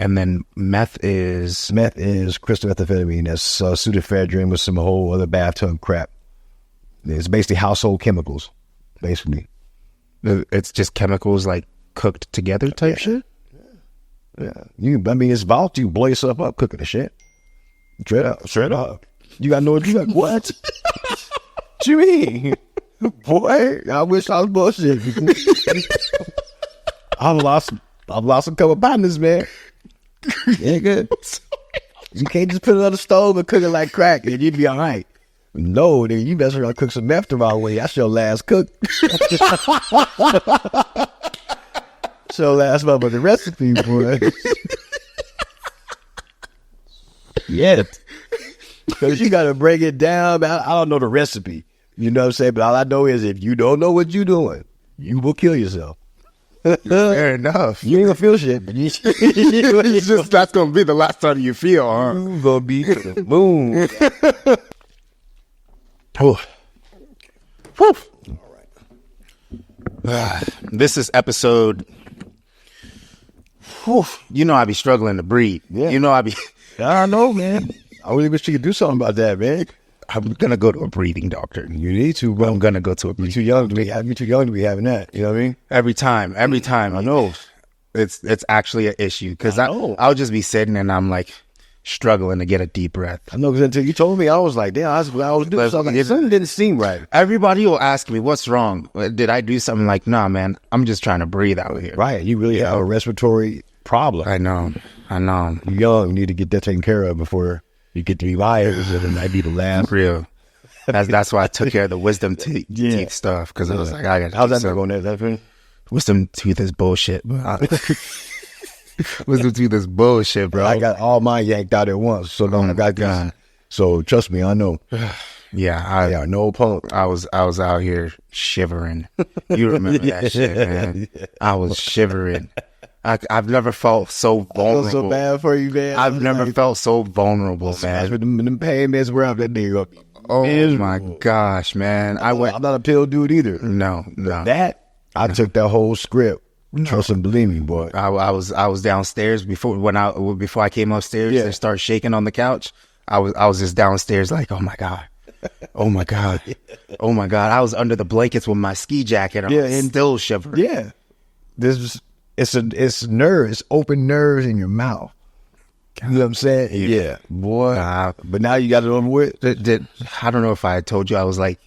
And then meth is crystal methamphetamine. That's pseudoephedrine with some whole other bathtub crap. It's basically household chemicals, basically. It's just chemicals like cooked together type shit? Yeah. It's volatile. You blow yourself up cooking the shit. Straight up. You got no, you like, what? What you mean? Boy, I wish I was bullshit. I've lost a couple partners, man. Yeah, good. You can't just put it on the stove and cook it like crack and you'd be all right. No, nigga, you mess around cook some meth the wrong way. That's your last cook. So last month with the recipe, boy. Yeah. Because you got to break it down. I don't know the recipe. You know what I'm saying? But all I know is if you don't know what you're doing, you will kill yourself. Fair enough. You ain't gonna feel shit. But It's just that's gonna be the last time you feel, huh? you gonna be to the moon. Whew. Whew. All right. This is episode. Whew. You know I be struggling to breathe. Yeah. You know I be. I know, man. I really wish you could do something about that, man. I'm gonna go to a breathing doctor. You need to, bro. I'm gonna go to a breathing. You're too young to be having that. You know what I mean? Every time. I know. It's actually an issue because I'll just be sitting and I'm like struggling to get a deep breath. I know because until you told me, I was like, damn, I was doing something. Like, something didn't seem right. Everybody will ask me, what's wrong? Did I do something? Like, nah, man, I'm just trying to breathe out here. Right. You really have a respiratory problem. I know. You're young. You need to get that taken care of before you get to be wires, and it might be the last. Real. That's why I took care of the wisdom teeth stuff because I was like, I got. How's that going there? Wisdom tooth is bullshit. Wisdom tooth is bullshit, bro. I got all mine yanked out at once, so I got this. So trust me, I know. Yeah, no punk. I was out here shivering. You remember that shit, man? I was shivering. I've never felt so vulnerable. I feel so bad for you, man. I've never felt so vulnerable, man. Them pain meds were out that nigga. Oh my gosh, man! I'm not a pill dude either. No. I took that whole script. Trust and believe me, boy. I was downstairs before I came upstairs and started shaking on the couch. I was just downstairs like, oh my god. I was under the blankets with my ski jacket on, and still shivering. Yeah, it's nerves, it's open nerves in your mouth. You know what I'm saying? Yeah, boy. But now you got it over with. I don't know if I had told you I was like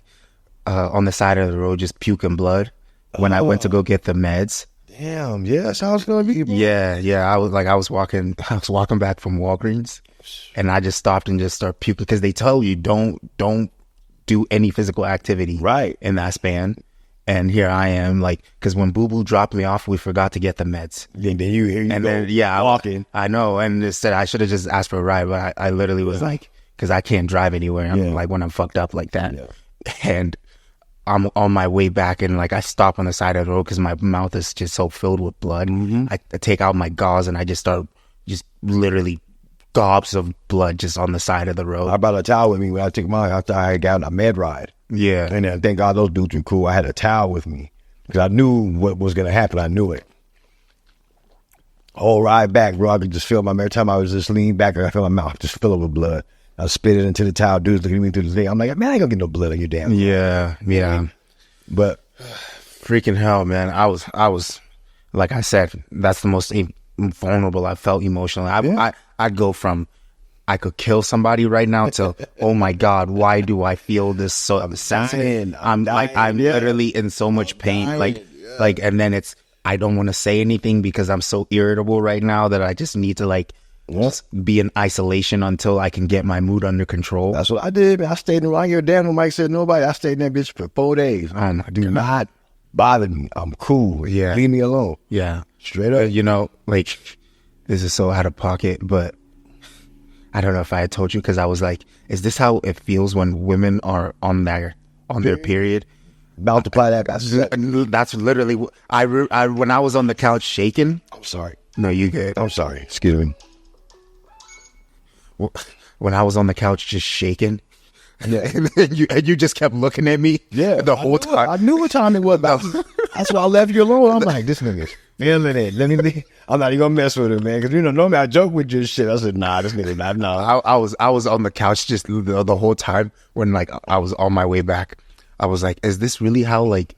on the side of the road just puking blood when I went to go get the meds. Damn, yeah, that's how it's gonna be. Bro. Yeah. I was walking back from Walgreens, and I just stopped and just started puking because they tell you don't do any physical activity right in that span. And here I am, like, because when Boo Boo dropped me off, we forgot to get the meds. Then you walking. I know, and it said I should have just asked for a ride, but I literally was like, because I can't drive anywhere. I'm like when I'm fucked up like that, and I'm on my way back, and like I stop on the side of the road because my mouth is just so filled with blood. Mm-hmm. I take out my gauze and I just start literally gobs of blood just on the side of the road. I brought a towel with me when I took mine after I got a med ride. Yeah. And then thank God those dudes were cool. I had a towel with me because I knew what was going to happen. I knew it. Whole ride back, bro, I could just feel every time I was just leaning back, I felt my mouth just fill up with blood. I spit it into the towel. Dudes looking at me through the thing. I'm like, man, I ain't going to get no blood on your damn. Yeah. But freaking hell, man. I was, like I said, that's the most vulnerable I felt emotionally. I'd go from I could kill somebody right now to oh my god, why do I feel this so sensitive? I'm literally in so much pain, like and then it's I don't want to say anything because I'm so irritable right now that I just need to just be in isolation until I can get my mood under control. That's what I did. I stayed around here. Damn, when Mike said nobody, I stayed in that bitch for 4 days. Oh my do not bother me. I'm cool. Yeah, leave me alone. Yeah, straight up. You know, like this is so out of pocket, but I don't know if I had told you because I was like, is this how it feels when women are on their period? Multiply that. That's literally when I was on the couch shaking. I'm sorry. No, you good. I'm sorry. Excuse me. When I was on the couch just shaking, and you just kept looking at me. Yeah, the whole time. I knew what time it was. That's why I left you alone. I'm like, this nigga's feeling it. Let me leave. I'm not even gonna mess with him, man. Because normally I joke with you and shit. I said, nah, this nigga not. Nah. I was on the couch just the whole time when like I was on my way back. I was like, is this really how like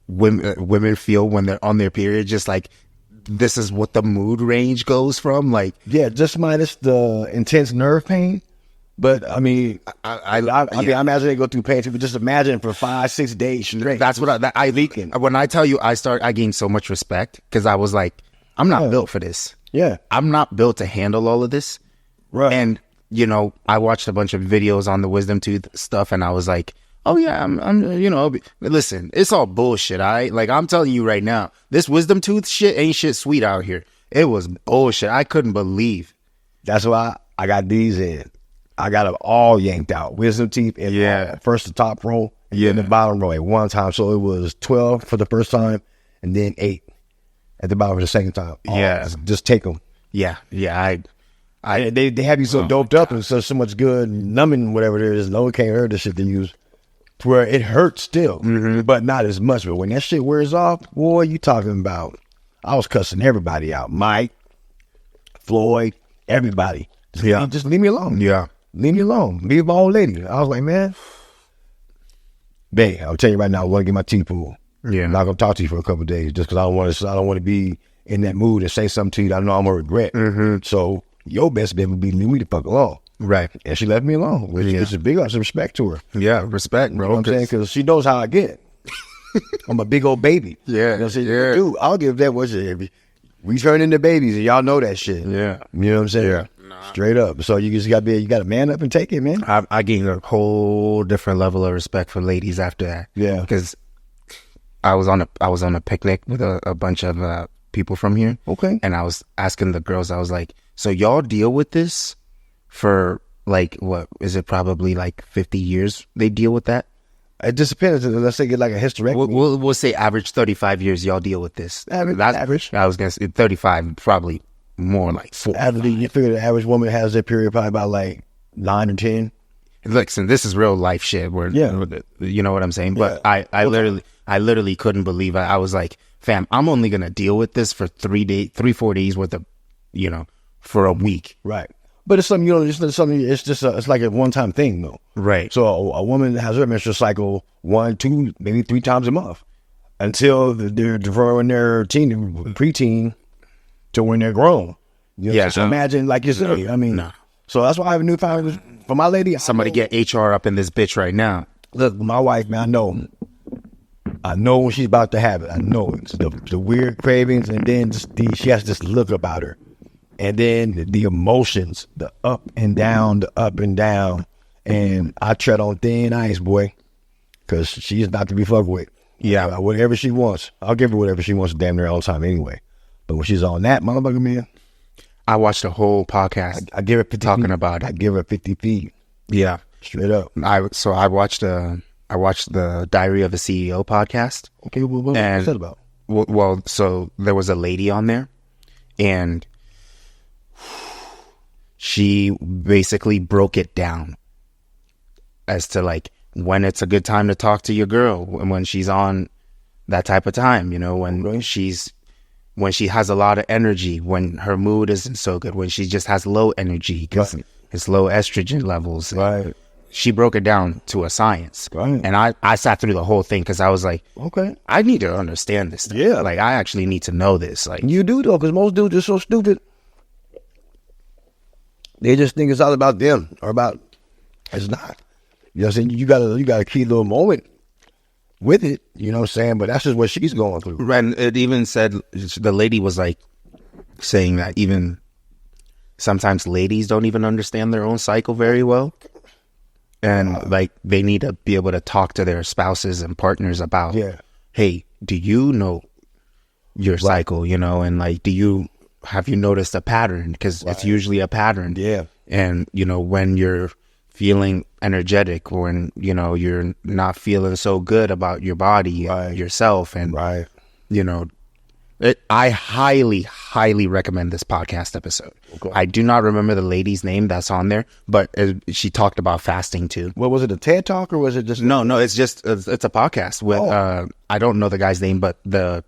women feel when they're on their period? Just like, this is what the mood range goes from, like, yeah, just minus the intense nerve pain. But I mean, I imagine they go through pain too. But just imagine for 5-6 days straight. That's what I leaking. When I tell you, I gained so much respect because I was like, I'm not built for this. Yeah, I'm not built to handle all of this. Right. And I watched a bunch of videos on the wisdom tooth stuff, and I was like, oh yeah, I'm listen, it's all bullshit. Like, I'm telling you right now, this wisdom tooth shit ain't shit sweet out here. It was bullshit. I couldn't believe. That's why I got these in. I got them all yanked out. Wisdom teeth and first the top row and then the bottom row at one time. So it was 12 for the first time and then 8 at the bottom for the second time. Just take them. Yeah. They have you so doped up and so much good numbing, whatever it is. No one can't hear the shit they use. To where it hurts still, but not as much. But when that shit wears off, boy, you talking about, I was cussing everybody out. Mike, Floyd, everybody. Just leave me alone. Yeah. Leave me alone. Leave my old lady. I was like, man, babe, I'll tell you right now, I want to get my teeth pulled. Yeah. I'm not going to talk to you for a couple of days just because I don't want to be in that mood and say something to you that I know I'm going to regret. So your best bet would be leave me the fuck alone. Right. And she left me alone, which is a big lots of respect to her. Yeah, respect, bro. You know what I'm saying? Because she knows how I get. I'm a big old baby. Yeah. You know what I'm saying? Dude, I'll give that what you. We turn into babies and y'all know that shit. Yeah. You know what I'm saying? Yeah. Straight up. So you just got to man up and take it, man. I gained a whole different level of respect for ladies after that. Yeah. Because I was on a picnic with a bunch of people from here. Okay. And I was asking the girls, I was like, so y'all deal with this for like, what is it, probably like 50 years they deal with that? It just depends. Let's say get like a hysterectomy. We'll say average 35 years y'all deal with this. Average. I was going to say 35, probably more like 4. You figure the average woman has their period probably about like 9 or 10. Listen, this is real life shit. You know what I'm saying? But I literally couldn't believe it. I was like, fam, I'm only going to deal with this for 3-4 days worth of, for a week. Right. But it's something, it's like a one-time thing, though. Right. So a woman has her menstrual cycle 1, 2, maybe 3 times a month until they're when they're preteen to when they're grown. So imagine, like you say, so that's why I have a new family for my lady. Somebody get HR up in this bitch right now. Look, my wife, man, I know when she's about to have it. I know it's the weird cravings, and then she has this look about her. And then the emotions, the up and down, and I tread on thin ice, boy, because she's not to be fucked with. Yeah, whatever she wants, I'll give her whatever she wants, damn near all the time anyway. But when she's on that motherfucker, man, I watched a whole podcast. I give her 50 talking feet. about it. I give her 50 feet. Yeah, straight up. I watched the Diary of a CEO podcast. Okay, what was that about? Well, so there was a lady on there, and she basically broke it down as to like when it's a good time to talk to your girl, and when she's on that type of time, when she has a lot of energy, when her mood isn't so good, when she just has low energy because it's low estrogen levels. Right. She broke it down to a science. Right. And I sat through the whole thing because I was like, okay, I need to understand this stuff. Yeah. Like, I actually need to know this. Like, you do, though, because most dudes are so stupid. They just think it's all about them or about, it's not. You know what I'm saying? You got a key little moment with it, you know what I'm saying? But that's just what she's going through. And it even said, the lady was like saying that even sometimes ladies don't even understand their own cycle very well. And like they need to be able to talk to their spouses and partners about, hey, do you know your cycle, and like, have you noticed a pattern? Because it's usually a pattern. Yeah. And, when you're feeling energetic, or when, you're not feeling so good about your body, yourself. And, I highly, highly recommend this podcast episode. Okay. I do not remember the lady's name that's on there, but she talked about fasting too. What was it, a TED Talk, or was it just... No, it's just it's a podcast with I don't know the guy's name, but the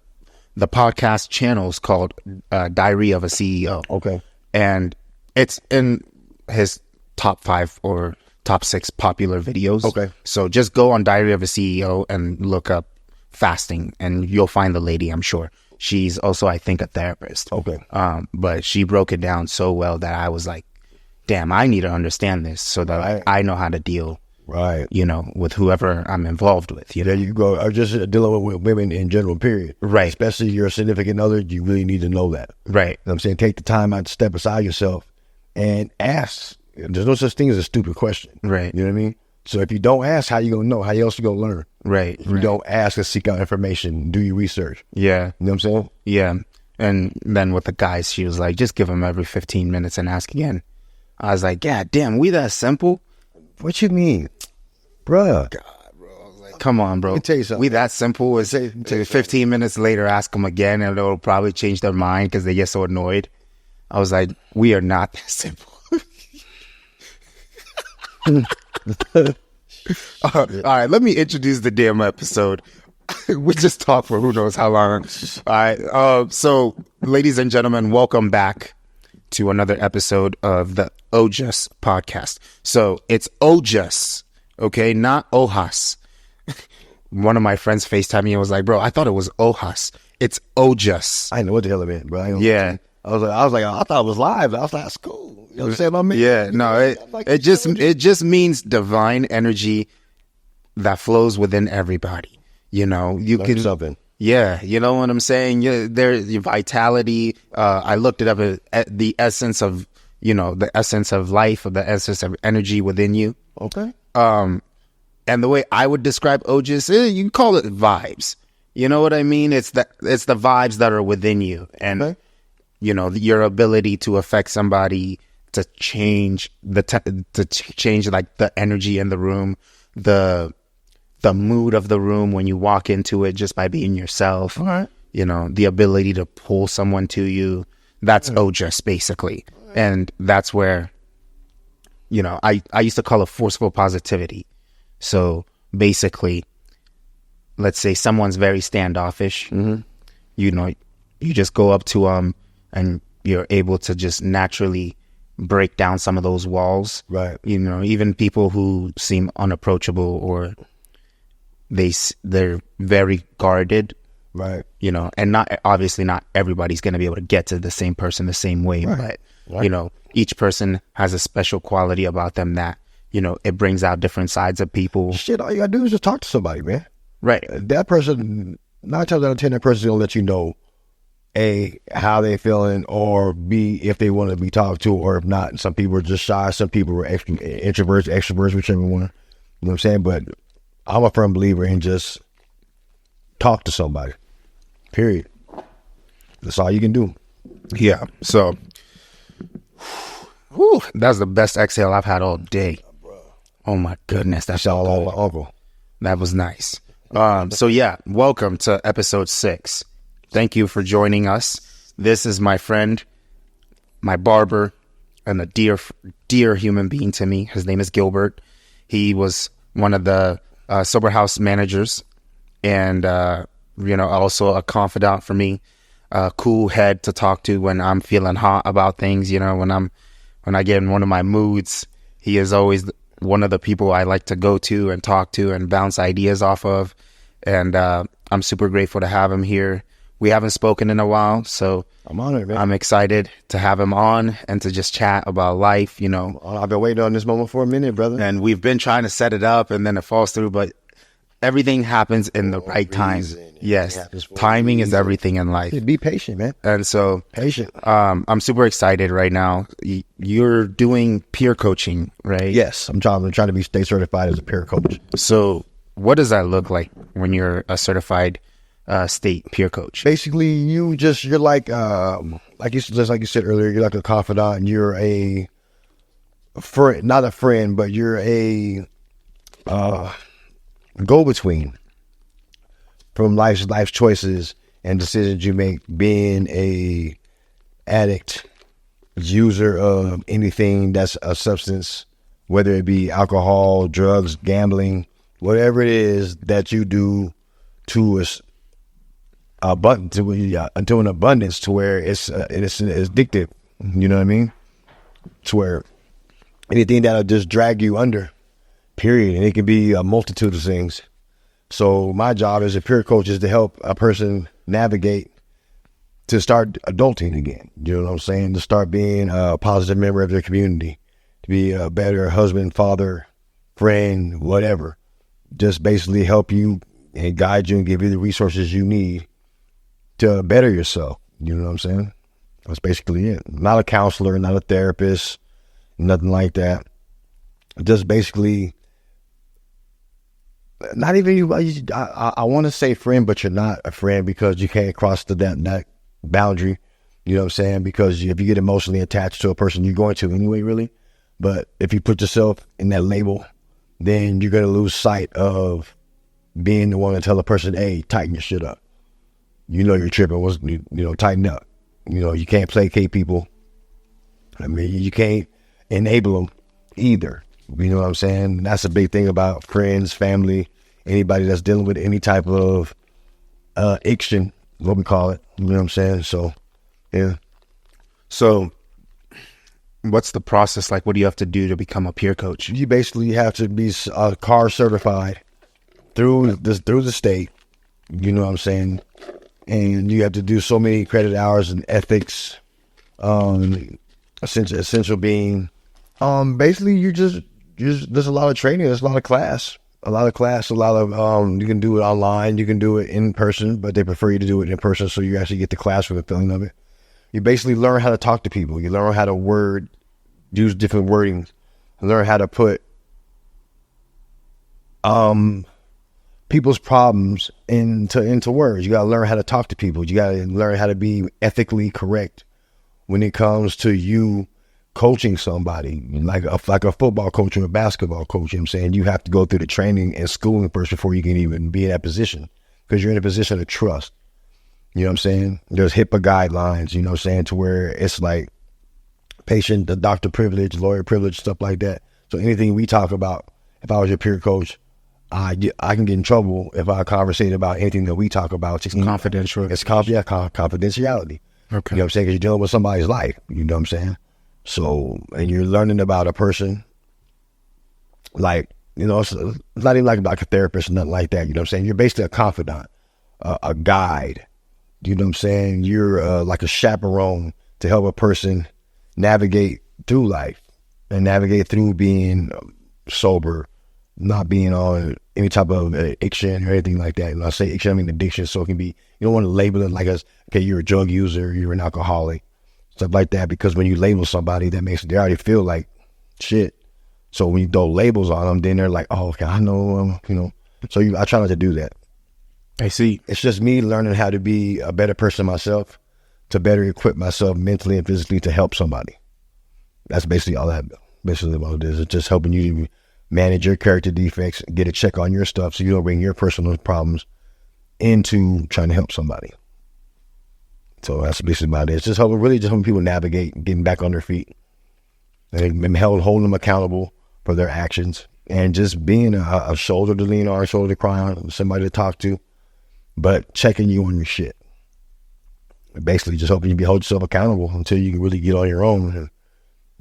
podcast channel is called Diary of a CEO. Okay. And it's in his top 5 or top 6 popular videos. Okay. So just go on Diary of a CEO and look up fasting, and you'll find the lady, I'm sure. She's also, I think, a therapist. Okay. But she broke it down so well that I was like, damn, I need to understand this so that I know how to deal, Right. you know, with whoever I'm involved with. You know? There you go. Or just dealing with women in general, period. Right. Especially your significant other, you really need to know that. Right. You know what I'm saying? Take the time out to step aside yourself and ask. There's no such thing as a stupid question. Right. You know what I mean? So if you don't ask, how you going to know? How else you going to learn? Right. If you don't ask or seek out information, do your research. Yeah. You know what I'm saying? Yeah. And then with the guys, she was like, just give them every 15 minutes and ask again. I was like, yeah, damn, we that simple? What you mean? Bruh. God, bro. I was like, come on, bro. Let me tell you something. We that simple? Is Let me tell you 15 minutes later, ask them again, and it'll probably change their mind because they get so annoyed. I was like, we are not that simple. All right, let me introduce the damn episode. We just talked for who knows how long. All right, so ladies and gentlemen, welcome back to another episode of the Ojas podcast. So it's Ojas, okay, not Ojas. One of my friends FaceTimed me and was like, bro, I thought it was Ojas. It's Ojas. I didn't know what the hell it meant, bro. Yeah. I was like, I thought it was live. I was like, that's cool. You know what I'm saying? I mean, Yeah, no, it just means divine energy that flows within everybody. You know, you Learn can something. Yeah, you know what I'm saying. Yeah, there's your vitality. I looked it up at the essence of, you know, the essence of life, or the essence of energy within you. Okay. And the way I would describe Ojas, you can call it vibes. You know what I mean? It's the vibes that are within you, and Okay. you know, your ability to affect somebody, to change change like the energy in the room, the mood of the room when you walk into it just by being yourself. All right. You know, the ability to pull someone to you. That's Ojas basically. And that's where, you know, I used to call it forceful positivity. So basically, let's say someone's very standoffish. Mm-hmm. You know, you just go up to them and you're able to just naturally break down some of those walls. Right. You know, even people who seem unapproachable, or they're very guarded. Right. You know, and obviously not everybody's going to be able to get to the same person the same way, Right. but you know, each person has a special quality about them that, you know, it brings out different sides of people. Shit, all you gotta do is just talk to somebody, man. Right. That person, 9 times out of 10, that person's gonna let you know, A, how they feeling, or B, if they want to be talked to, or if not. Some people are just shy, some people are introverts, extroverts, whichever one. You know what I'm saying? But I'm a firm believer in just talk to somebody. Period. That's all you can do. Yeah. So, whew, that's the best exhale I've had all day. Oh my goodness, that's Shout out all. to my uncle. That was nice. So yeah, welcome to episode 6. Thank you for joining us. This is my friend, my barber, and a dear human being to me. His name is Gilbert. He was one of the sober house managers, and you know, also a confidant for me, a cool head to talk to when I'm feeling hot about things. You know, when I get in one of my moods, he is always one of the people I like to go to and talk to and bounce ideas off of. And I'm super grateful to have him here. We haven't spoken in a while, so I'm honored, man. I'm excited to have him on and to just chat about life, you know. I've been waiting on this moment for a minute, brother. And we've been trying to set it up, and then it falls through, but everything happens in the right time. Yes, timing is everything in life. Be patient, man. And so Patient. I'm super excited right now. You're doing peer coaching, right? Yes, I'm trying to be state certified as a peer coach. So what does that look like when you're a certified state peer coach? Basically, you're like you said earlier, you're like a confidant, and you're a friend, not a friend, but you're a go-between from life's choices and decisions you make, being a addict, user of anything that's a substance, whether it be alcohol, drugs, gambling, whatever it is that you do to to an abundance to where it's addictive. You know what I mean? To where anything that'll just drag you under, period. And it can be a multitude of things. So my job as a peer coach is to help a person navigate to start adulting again. You know what I'm saying? To start being a positive member of their community, to be a better husband, father, friend, whatever. Just basically help you and guide you and give you the resources you need to better yourself. You know what I'm saying? That's basically it. Not a counselor, not a therapist, nothing like that. Just basically, not even you. I want to say friend, but you're not a friend because you can't cross that boundary. You know what I'm saying? Because if you get emotionally attached to a person, you're going to anyway, really. But if you put yourself in that label, then you're going to lose sight of being the one to tell a person, hey, tighten your shit up. You know you're tripping. Tighten up. You can't placate people. I mean, you can't enable them either. You know what I'm saying? That's a big thing about friends, family, anybody that's dealing with any type of addiction, what we call it. You know what I'm saying? So, yeah. So, what's the process like? What do you have to do to become a peer coach? You basically have to be car certified through the state. You know what I'm saying? And you have to do so many credit hours in ethics, essential being. Basically, you just there's a lot of training, there's a lot of class, you can do it online, you can do it in person, but they prefer you to do it in person so you actually get the classroom the feeling of it. You basically learn how to talk to people. You learn how to use different wordings, learn how to put people's problems into words. You got to learn how to talk to people. You got to learn how to be ethically correct when it comes to you coaching somebody, like a football coach or a basketball coach. You know what I'm saying? You have to go through the training and schooling first before you can even be in that position, because you're in a position of trust. You know what I'm saying? There's HIPAA guidelines, you know what I'm saying, to where it's like patient, the doctor privilege, lawyer privilege, stuff like that. So anything we talk about, if I was your peer coach, I can get in trouble if I conversate about anything that we talk about. It's confidential. It's confidentiality. Okay. You know what I'm saying? Because you're dealing with somebody's life. You know what I'm saying? So, and you're learning about a person, like, it's not even like a therapist or nothing like that. You know what I'm saying? You're basically a confidant, a guide. You know what I'm saying? You're like a chaperone to help a person navigate through life and navigate through being sober, not being on any type of addiction or anything like that. And I say addiction, I mean addiction, so it can be, you don't want to label it like okay, you're a drug user, you're an alcoholic, stuff like that, because when you label somebody, that makes they already feel like shit. So when you throw labels on them, then they're like, oh, okay, I know, So I try not to do that. I see. It's just me learning how to be a better person myself, to better equip myself mentally and physically to help somebody. That's basically all that. Basically what it is. It's just helping you manage your character defects, get a check on your stuff so you don't bring your personal problems into trying to help somebody. So that's basically about it. It's just helping people navigate, getting back on their feet, and holding them accountable for their actions, and just being a shoulder to lean on, a shoulder to cry on, somebody to talk to, but checking you on your shit. Basically just hoping you hold yourself accountable until you can really get on your own and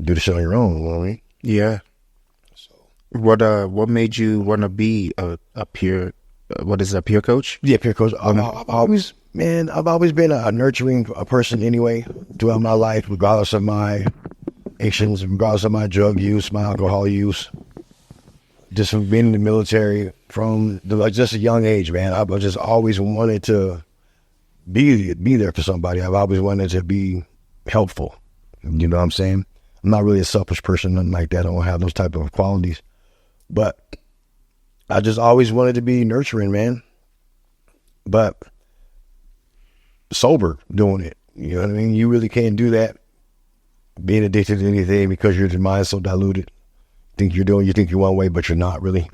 do the shit on your own. You know what I mean? Yeah. So what made you want to be a peer? What is it, a peer coach? Yeah, peer coach. I've always been a nurturing person anyway throughout my life, regardless of my addictions, regardless of my drug use, my alcohol use. Just from being in the military from just a young age, man. I've just always wanted to be there for somebody. I've always wanted to be helpful. You know what I'm saying? I'm not really a selfish person, nothing like that. I don't have those type of qualities. But I just always wanted to be nurturing, man. But sober doing it. You know what I mean? You really can't do that being addicted to anything because your mind's so diluted. You think you're one way, but you're not really.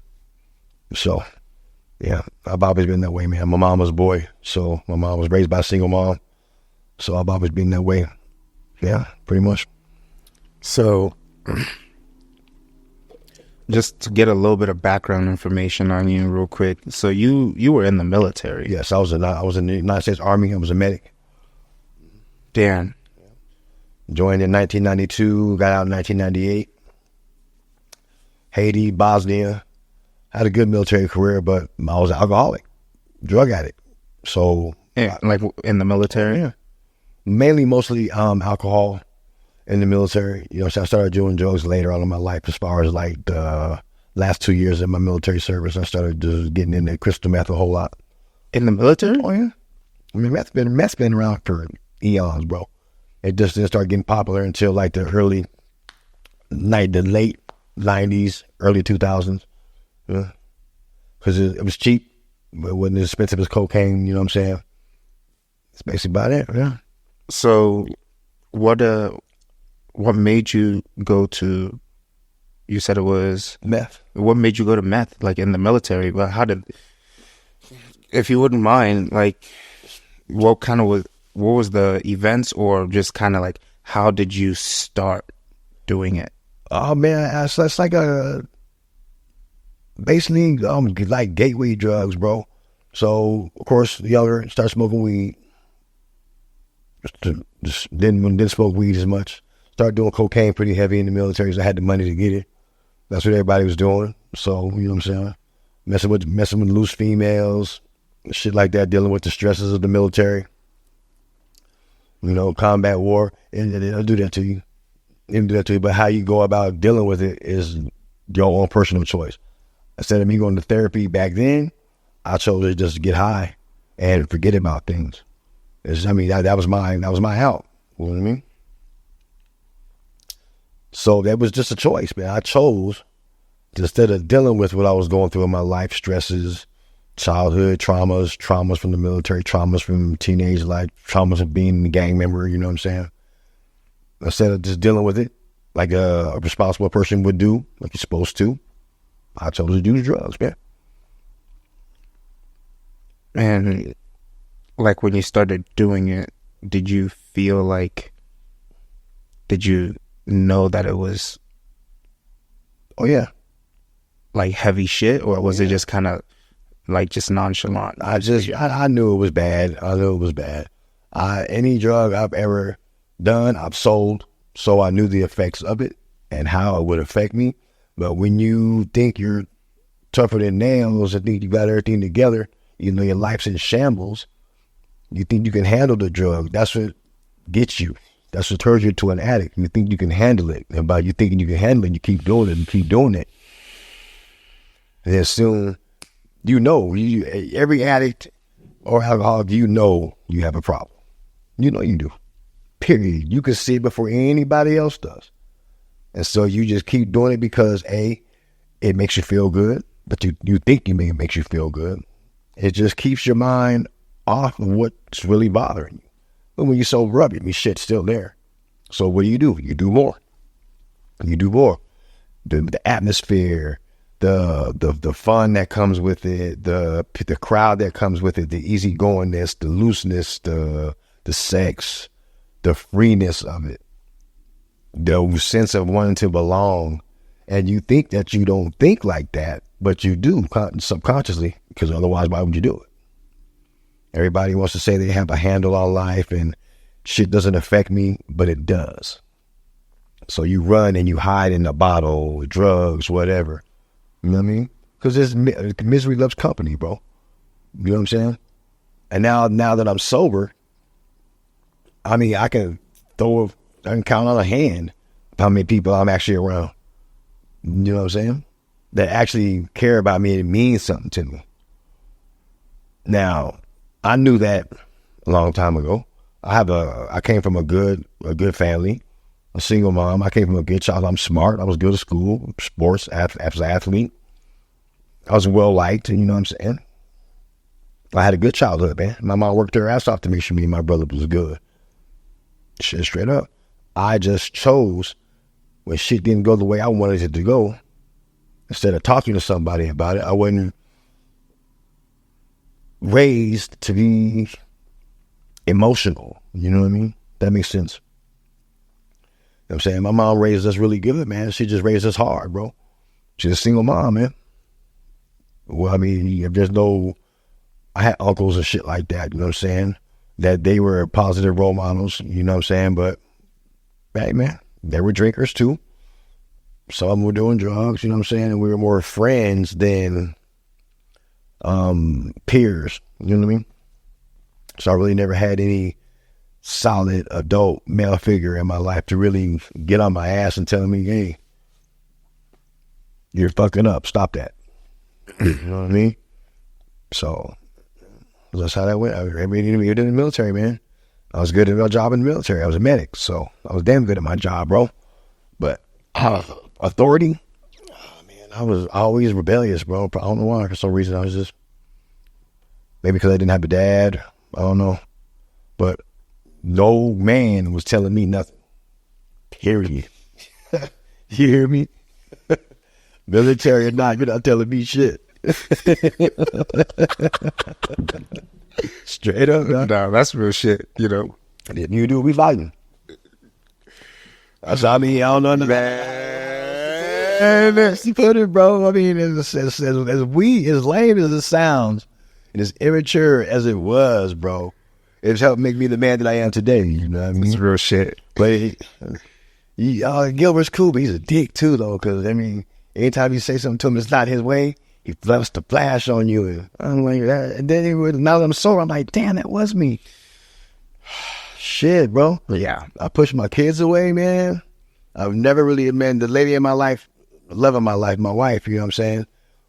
So, yeah, I've always been that way, man. I'm a mama's boy. So my mom was raised by a single mom. So I've always been that way. Yeah, pretty much. So, just to get a little bit of background information on you real quick. So you were in the military. Yes, I was in the United States Army. I was a medic. Damn. Joined in 1992, got out in 1998. Haiti, Bosnia. Had a good military career, but I was an alcoholic, drug addict. So, Yeah, like in the military? yeah, mostly alcohol in the military. You know, so I started doing drugs later on in my life. As far as like the last 2 years in my military service, I started just getting into crystal meth a whole lot. In the military? Oh yeah, I mean meth's been around for eons, bro. It just didn't start getting popular until like the late 90s, early 2000s. Yeah, because it was cheap, but it wasn't as expensive as cocaine. You know what I'm saying? That's basically about it. Yeah. So, what made you go to? You said it was Meth. What made you go to meth? Like in the military? But how did? If you wouldn't mind, like, what was the events, or just kind of like how did you start doing it? Oh man, it's like basically like gateway drugs, bro. So of course, younger, start smoking weed. Just didn't smoke weed as much. Started doing cocaine pretty heavy in the military, so I had the money to get it. That's what everybody was doing. So you know what I'm saying, messing with loose females, shit like that, dealing with the stresses of the military. You know, combat war, and it'll do that to you. It'll do that to you. But how you go about dealing with it is your own personal choice. Instead of me going to therapy back then, I chose to just get high and forget about things. That was my out. You know what I mean? So that was just a choice, man. I chose to, instead of dealing with what I was going through in my life, stresses, childhood traumas from the military, traumas from teenage life, traumas of being a gang member, you know what I'm saying? Instead of just dealing with it like a responsible person would do, like you're supposed to, I chose to do drugs, man. And like when you started doing it, did you know that it was Oh yeah. like heavy shit, or was it just kind of like just nonchalant? I knew it was bad. Any drug I've ever done, I've sold, so I knew the effects of it and how it would affect me. But when you think you're tougher than nails and think you got everything together, you know your life's in shambles, you think you can handle the drug. That's what gets you. That's what turns you to an addict. You think you can handle it. And by you thinking you can handle it, you keep doing it and keep doing it. And then soon, every addict or alcoholic, you know you have a problem. You know you do. Period. You can see it before anybody else does. And so you just keep doing it because A, it makes you feel good, but you think it makes you feel good. It just keeps your mind off of what's really bothering you. But when you're sober up, shit's still there. So what do? You do more. You do more. The atmosphere, the fun that comes with it, the crowd that comes with it, the easygoingness, the looseness, the sex, the freeness of it, the sense of wanting to belong. And you think that you don't think like that, but you do subconsciously, because otherwise why would you do it? Everybody wants to say they have a handle on life and shit doesn't affect me, but it does. So you run and you hide in a bottle, drugs, whatever. You know what I mean? Because misery loves company, bro. You know what I'm saying? And now that I'm sober, I mean, I can count on a hand how many people I'm actually around. You know what I'm saying? That actually care about me and mean something to me. Now, I knew that a long time ago. I came from a good family, a single mom. I came from a good child. I'm smart. I was good at school, sports, as an athlete. I was well liked, you know what I'm saying? I had a good childhood, man. My mom worked her ass off to make sure me and my brother was good. Shit, straight up. I just chose when shit didn't go the way I wanted it to go. Instead of talking to somebody about it, I wasn't raised to be emotional. You know what I mean? That makes sense. what I'm saying? My mom raised us really good, man. She just raised us hard, bro. She's a single mom, man. Well, I mean, if there's no, I had uncles and shit like that, you know what I'm saying? That they were positive role models, you know what I'm saying? But, hey, man, they were drinkers too. Some of them were doing drugs, you know what I'm saying? And we were more friends than peers, you know what I mean? So I really never had any solid adult male figure in my life to really get on my ass and tell me, hey, you're fucking up, stop that. You know what I mean? So that's how that went. I mean, even in the military, man. I was good at my job in the military. I was a medic, so I was damn good at my job, bro. But authority, oh, man, I was always rebellious, bro. I don't know why. For some reason, I was just, maybe because I didn't have a dad. I don't know. But no man was telling me nothing. Period. You hear me? Military or not, you're not telling me shit. Straight up, man. No, that's real shit, you know. You do, we fighting. That's how I mean, I don't know nothing. Man, she put it, bro. I mean, as lame as it sounds, and as immature as it was, bro, it's helped make me the man that I am today. You know what I mean? It's real shit. But Gilbert's cool, but he's a dick too, though, because, I mean, anytime you say something to him that's not his way, he loves to flash on you. And I'm like, and then now that I'm sober, I'm like, damn, that was me. Shit, bro. Yeah. I pushed my kids away, man. I've never really, man, the lady in my life, the love of my life, my wife, you know what I'm saying?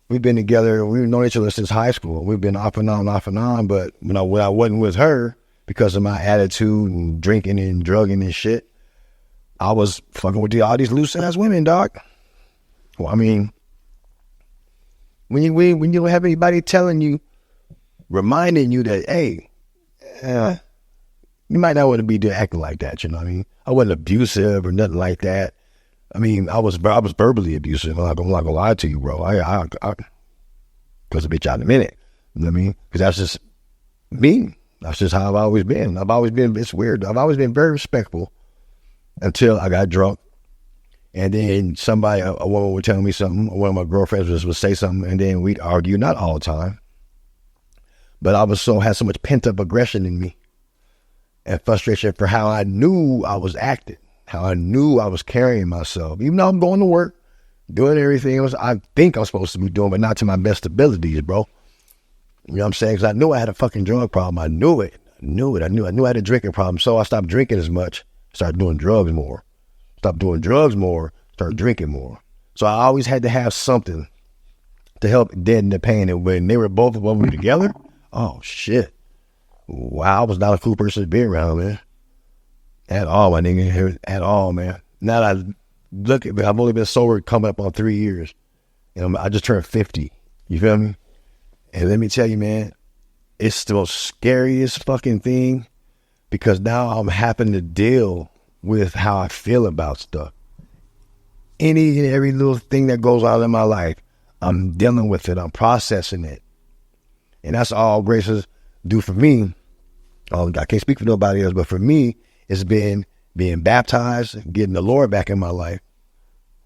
We've been together, we've known each other since high school. We've been off and on, but when I wasn't with her, because of my attitude and drinking and drugging and shit, I was fucking with all these loose ass women, dog. Well, I mean, when you don't have anybody telling you, reminding you that, hey, you might not want to be acting like that, you know what I mean? I wasn't abusive or nothing like that. I mean, I was verbally abusive. I'm not gonna lie to you, bro. I cause a bitch out in a minute. You know what I mean? Because that's just me. That's just how I've always been. It's weird. I've always been very respectful until I got drunk. And then a woman would tell me something, or one of my girlfriends would say something, and then we'd argue, not all the time. But I had so much pent up aggression in me and frustration for how I knew I was acting, how I knew I was carrying myself. Even though I'm going to work, doing everything I think I'm supposed to be doing, but not to my best abilities, bro. You know what I'm saying? Because I knew I had a fucking drug problem. I knew it. I knew I had a drinking problem. So I stopped drinking as much, started doing drugs more. Stopped doing drugs more, started drinking more. So I always had to have something to help deaden the pain. And when both of them were together, oh shit. Wow, I was not a cool person to be around, man. At all, my nigga. At all, man. Now that I look at me, I've only been sober coming up on 3 years. And I just turned 50. You feel me? And let me tell you, man, it's the most scariest fucking thing because now I'm having to deal with how I feel about stuff. Any and every little thing that goes on in my life, I'm dealing with it. I'm processing it. And that's all graces do for me. I can't speak for nobody else, but for me, it's been being baptized, getting the Lord back in my life.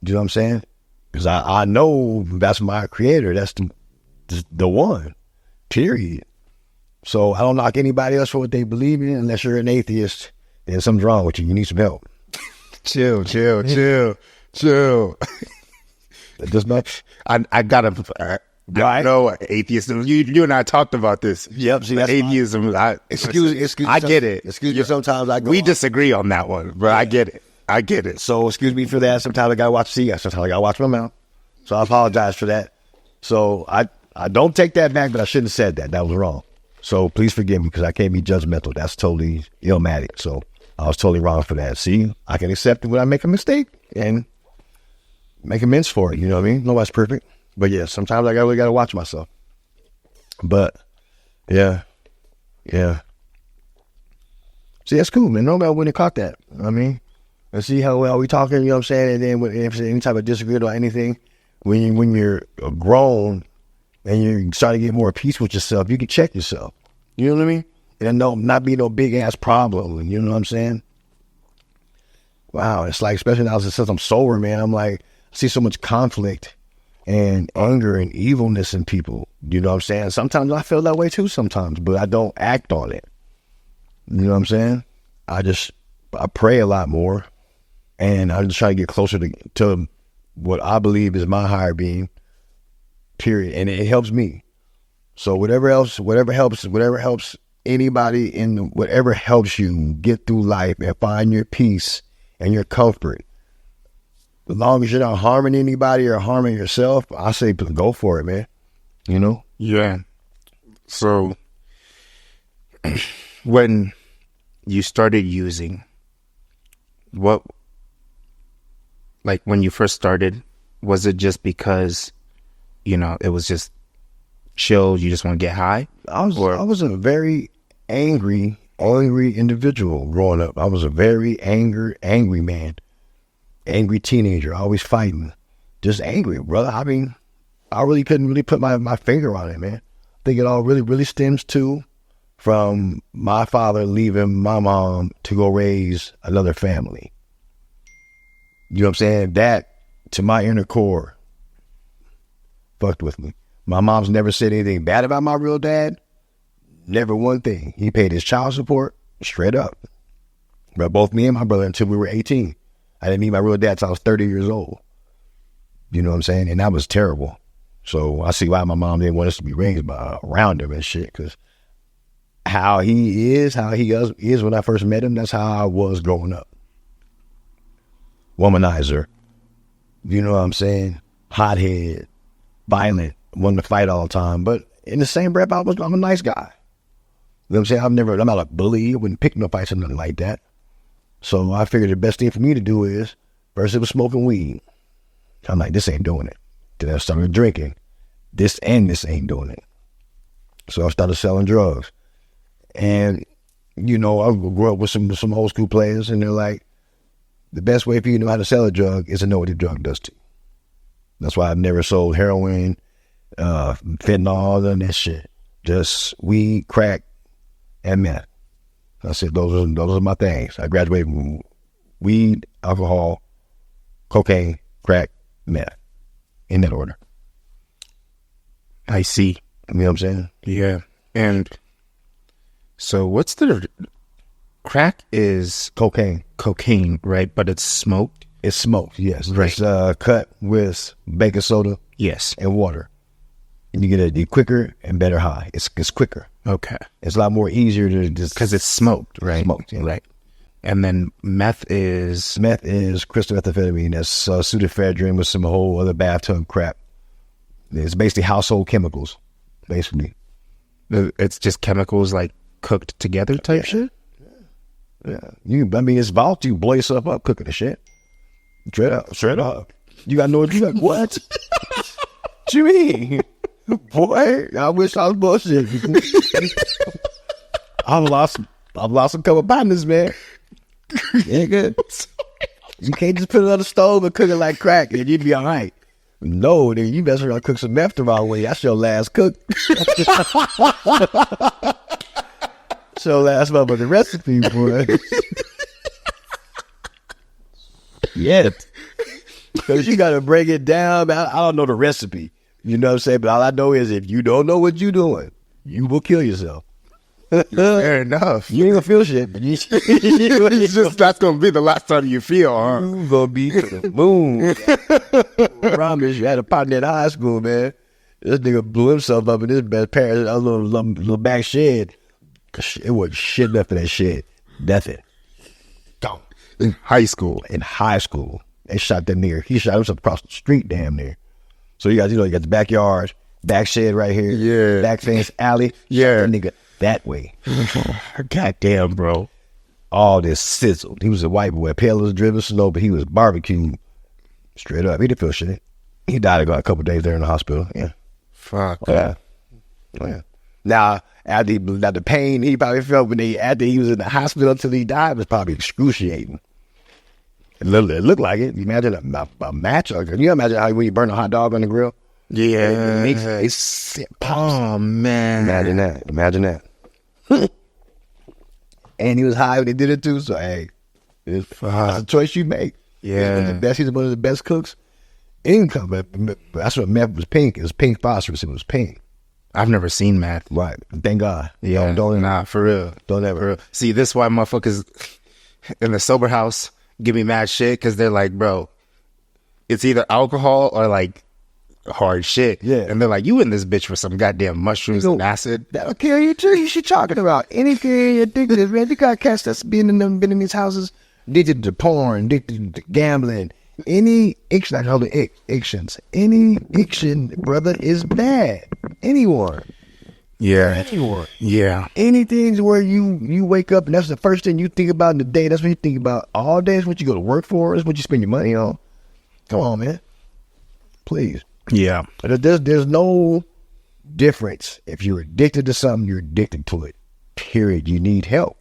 Do you know what I'm saying? Because I know that's my creator. That's the one, period. So I don't knock anybody else for what they believe in unless you're an atheist. Then something's wrong with you. You need some help. Chill. Just not. I gotta. I know atheism. You and I talked about this. Yep. See, that's atheism. Excuse. I get it. Excuse me. Sometimes we disagree on that one, but yeah. I get it. So excuse me for that. Sometimes I gotta watch. Sometimes I gotta watch my mouth. So I apologize for that. So I don't take that back, but I shouldn't have said that. That was wrong. So please forgive me because I can't be judgmental. That's totally illmatic. So I was totally wrong for that. See, I can accept it when I make a mistake and make amends for it. You know what I mean? Nobody's perfect. But yeah, sometimes I really got to watch myself. But yeah. See, that's cool, man. Nobody wouldn't have caught that. I mean, and see how well we talking, you know what I'm saying? And then if there's any type of disagreement or anything, when you're grown and you start to get more at peace with yourself, you can check yourself. You know what I mean? And not be no big ass problem. You know what I'm saying? wow, it's like, especially now since I'm sober, man, I'm like, I see so much conflict and anger and evilness in people. You know what I'm saying? Sometimes I feel that way too sometimes, but I don't act on it. You know what I'm saying? I pray a lot more, and I just try to get closer to what I believe is my higher being, period. And it helps me. So whatever helps anybody whatever helps you get through life and find your peace and your comfort, as long as you're not harming anybody or harming yourself, I say go for it, man. You know? Yeah. So when you started using, when you first started, was it just because, it was just chill, you just want to get high? I was a very angry individual growing up. I was a very angry man. Angry teenager, always fighting. Just angry, brother. I mean, I really couldn't really put my finger on it, man. I think it all really stems from my father leaving my mom to go raise another family. You know what I'm saying? That, to my inner core, fucked with me. My mom's never said anything bad about my real dad. Never one thing. He paid his child support straight up. But both me and my brother until we were 18. I didn't meet my real dad until I was 30 years old. You know what I'm saying? And that was terrible. So I see why my mom didn't want us to be raised around him and shit, because how he is when I first met him, that's how I was growing up. Womanizer. You know what I'm saying? Hothead. Violent. Wanted to fight all the time. But in the same breath, I'm a nice guy. You know what I'm saying? I'm not a bully. I wouldn't pick no fights or nothing like that. So I figured the best thing for me to do is, first it was smoking weed. I'm like, this ain't doing it. Then I started drinking. This ain't doing it. So I started selling drugs. And, I grew up with some old school players, and they're like, the best way for you to know how to sell a drug is to know what the drug does to you. That's why I've never sold heroin, fentanyl, none of that shit. Just weed, crack, and meth. I said, those are my things. I graduated from weed, alcohol, cocaine, crack, meth. In that order. I see. You know what I'm saying? Yeah. And so what's the crack is cocaine, right? But it's smoked. It's smoked, yes. Right. It's cut with baking soda, yes, and water. And you get a quicker and better high. It's quicker. Okay. It's a lot more easier to just... Because it's smoked, right? Smoked, yeah. Right. And then meth is crystal methamphetamine. That's pseudoephedrine with some whole other bathtub crap. It's basically household chemicals, basically. It's just chemicals like cooked together type shit? Yeah. It's volatile. You blow yourself up cooking the shit. Straight up. You got no... You got what? What you mean? Boy, I wish I was bullshit. I've lost a couple partners, man. Yeah, good. You can't just put it on the stove and cook it like crack and you'd be all right. No, then you better cook some meth the wrong way. That's your last cook. So last month, but the recipe, boy. Yeah. Because you got to break it down. I don't know the recipe. You know what I'm saying? But all I know is if you don't know what you're doing, you will kill yourself. Fair enough. You ain't gonna feel shit, but it's just that's gonna be the last time you feel, huh? You gonna be to the moon. Promise you. I had a partner in high school, man. This nigga blew himself up in his best parents' little back shed. It wasn't shit enough for that shit. Nothing. Gone. In high school. They shot that nigga. He shot himself across the street, damn near. So you got the backyard, back shed right here. Yeah. Back fence, alley. Yeah. Shot that nigga that way. God damn, bro. All this sizzled. He was a white boy, pale as driven snow, but he was barbecued straight up. He didn't feel shit. He died a couple days there in the hospital. Yeah. Fuck. Yeah. Yeah. Now, the pain he probably felt after he was in the hospital until he died was probably excruciating. It looked like it. You imagine a match? Can you imagine how when you burn a hot dog on the grill? Yeah. It pops. Oh, man. Imagine that. And he was high when he did it too, so hey, That's a choice you make. Yeah. He's one of the best cooks. Income, but that's what meth was pink. It was pink phosphorus. It was pink. I've never seen Meth. Right. Thank God. Yeah. Don't nah, for real. Don't ever. For real. See, this is why motherfuckers in the sober house give me mad shit, because they're like, bro, it's either alcohol or like hard shit. Yeah. And they're like, you in this bitch for some goddamn mushrooms and acid. That'll kill you too. You should talking about anything you're addicted to, man. You got cats that's been in these houses, addicted to porn, addicted to gambling. Any addiction, I call it addictions. Any addiction, brother, is bad. Anyone. Yeah. Anyone. Yeah. Anything where you wake up and that's the first thing you think about in the day. That's what you think about all day. It's what you go to work for. It's what you spend your money on. Come on, man. Please. Yeah. There's no difference. If you're addicted to something, you're addicted to it. Period. You need help.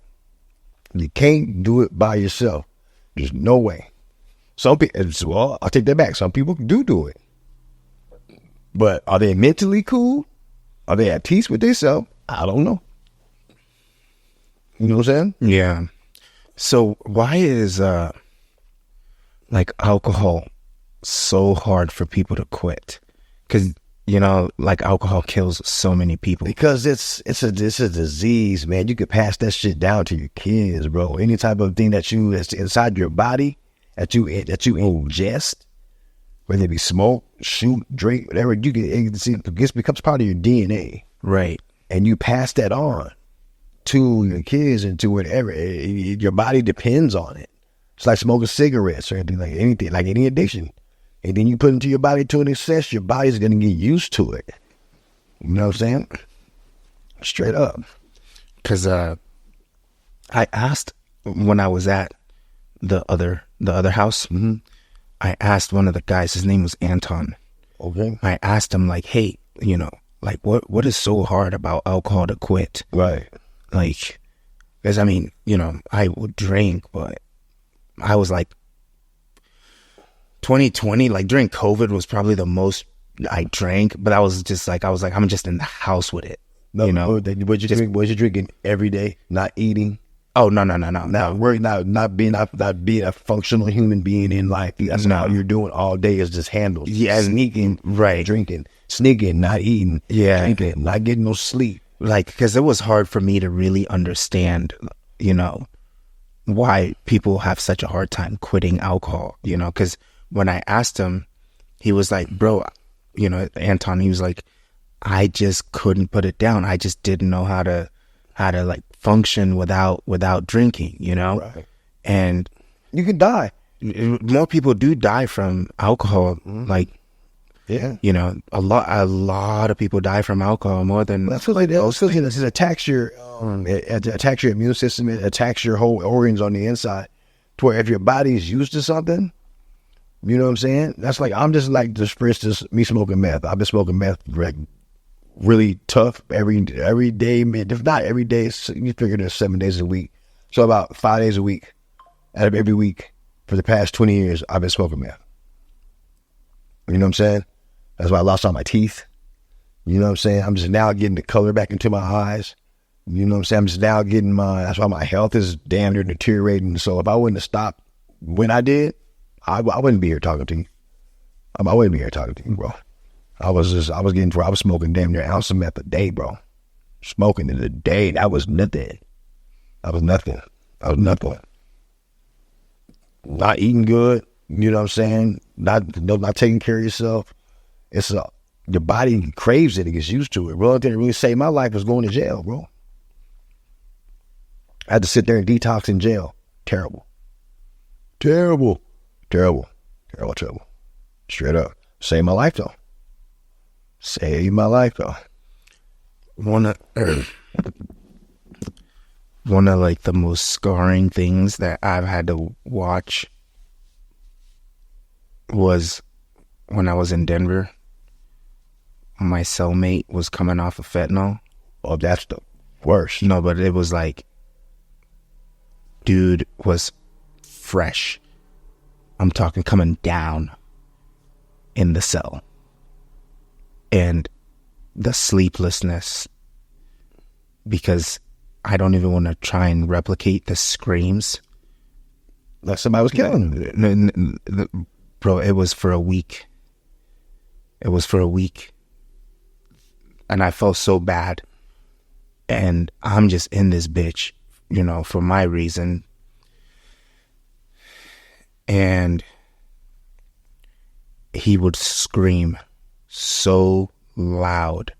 You can't do it by yourself. There's no way. Some people, well, I'll take that back. Some people do it. But are they mentally cool? Are they at peace with themselves? I don't know. You know what I'm saying? Yeah. So why is like alcohol so hard for people to quit? Because, you know, like alcohol kills so many people. Because it's a disease, man. You could pass that shit down to your kids, bro. Any type of thing that's inside your body that you ingest, whether it be smoke, shoot, drink, whatever, it becomes part of your DNA. Right. And you pass that on to your kids and to whatever. Your body depends on it. It's like smoking cigarettes or anything, like any addiction. And then you put it into your body to an excess, your body's going to get used to it. You know what I'm saying? Straight up. Because I asked when I was at the other house, I asked one of the guys, his name was Anton. Okay. I asked him, like, hey, you know, like, what is so hard about alcohol to quit? Right. Like, because, I mean, you know, I would drink, but I was like, 2020, like during COVID was probably the most I drank, but I was like, I'm just in the house with it. No, you know, was you drinking every day, not eating? Oh, no. Not being a functional human being in life. That's all you're doing all day is just handles. Yeah, sneaking, right, drinking, sneaking, not eating, drinking, not getting no sleep. Like, because it was hard for me to really understand, you know, why people have such a hard time quitting alcohol. You know, because when I asked him, he was like, bro, you know, Anton, he was like, I just couldn't put it down. I just didn't know how to like function without drinking, you know? Right. And you can die. More people do die from alcohol. Like, yeah, you know, a lot of people die from alcohol more than that's what it attacks your immune system. It attacks your whole organs on the inside, to where if your body is used to something, you know what I'm saying? That's like, I'm just like, just for instance, me smoking meth. I've been smoking meth like really tough every day. If not every day, you figure there's 7 days a week. So about 5 days a week out of every week for the past 20 years, I've been smoking meth. You know what I'm saying? That's why I lost all my teeth. You know what I'm saying? I'm just now getting the color back into my eyes. You know what I'm saying? I'm just now getting that's why my health is damn near deteriorating. So if I wouldn't have stopped when I did, I wouldn't be here talking to you. I wouldn't be here talking to you, bro. I was getting to where I was smoking damn near an ounce of meth a day, bro. Smoking in a day, that was nothing. I was nothing. Not eating good, you know what I'm saying? Not taking care of yourself. It's your body craves it, it gets used to it. Bro, thing that really saved my life was going to jail, bro. I had to sit there and detox in jail. Terrible. Straight up. Saved my life though. One of like the most scarring things that I've had to watch was when I was in Denver. My cellmate was coming off of fentanyl. Oh, that's the worst. No, but it was like, dude was fresh. I'm talking coming down in the cell. And the sleeplessness, because I don't even want to try and replicate the screams Like somebody was killing him. Bro, it was for a week. It was for a week. And I felt so bad. And I'm just in this bitch, you know, for my reason. And he would scream so loud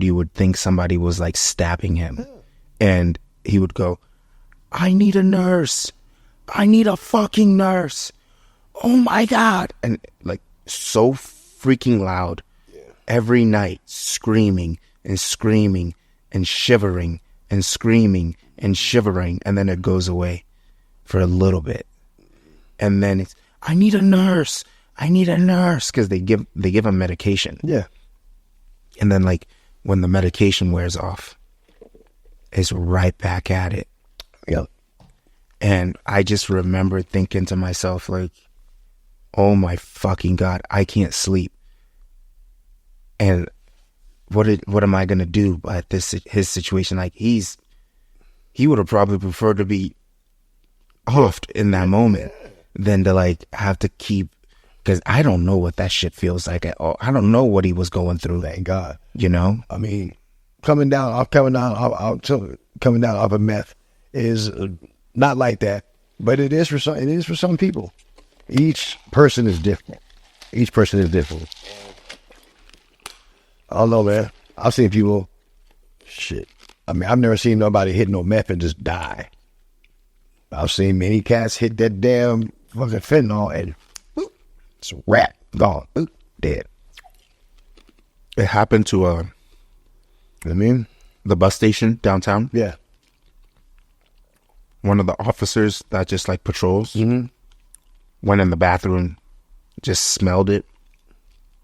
you would think somebody was like stabbing him. And he would go, I need a nurse. I need a fucking nurse. Oh my God. And like so freaking loud every night, screaming and screaming and shivering and screaming and shivering. And then it goes away for a little bit. And then it's, I need a nurse. I need a nurse. Because they give him medication. Yeah. And then like when the medication wears off, it's right back at it. Yeah. And I just remember thinking to myself, like, oh my fucking God, I can't sleep. And what am I gonna do at his situation? Like he would have probably preferred to be offed in that moment than to like have to keep, because I don't know what that shit feels like at all. I don't know what he was going through. Thank God. You know? I mean, coming down off of meth is not like that, but it is for some people. Each person is different. I don't know, man. I've seen people, shit. I mean, I've never seen nobody hit no meth and just die. I've seen many cats hit that damn fucking fentanyl and boop, it's a wrap, gone, boop, dead. It happened to the bus station downtown. Yeah. One of the officers that just like patrols went in the bathroom, just smelled it,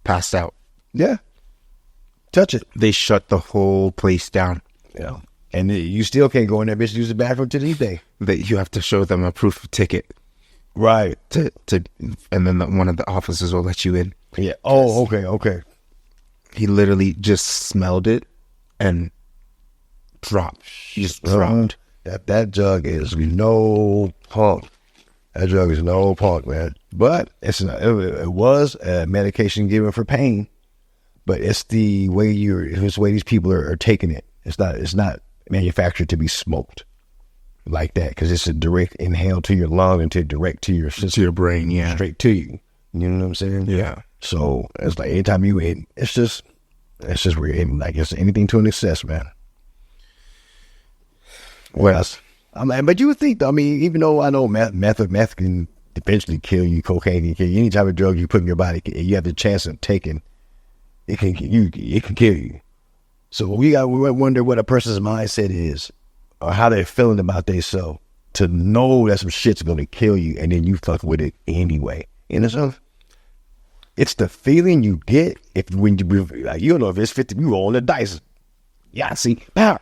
passed out. Yeah. Touch it. They shut the whole place down. Yeah. And you still can't go in there, bitch, use the bathroom to this day. That you have to show them a proof of ticket. Right. And then one of the officers will let you in. Yeah. Oh, okay. He literally just smelled it and dropped. He just dropped. That jug is no punk. That drug is no punk, man. But it was a medication given for pain, but it's the way these people are taking it. It's not manufactured to be smoked like that, because it's a direct inhale to your lung and direct to your system, to your brain, yeah, straight to you. You know what I'm saying? Yeah. So it's like anytime you eat, it's just weird. Like it's anything to an excess, man. Well, but you would think, though, I mean, even though I know meth can eventually kill you, cocaine can kill you, any type of drug you put in your body, you have the chance of taking, it can kill you. So we wonder what a person's mindset is, or how they're feeling about themselves, to know that some shit's going to kill you, and then you fuck with it anyway. You know something? It's the feeling you get when you don't know if it's 50, you roll the dice. Yeah, see, power.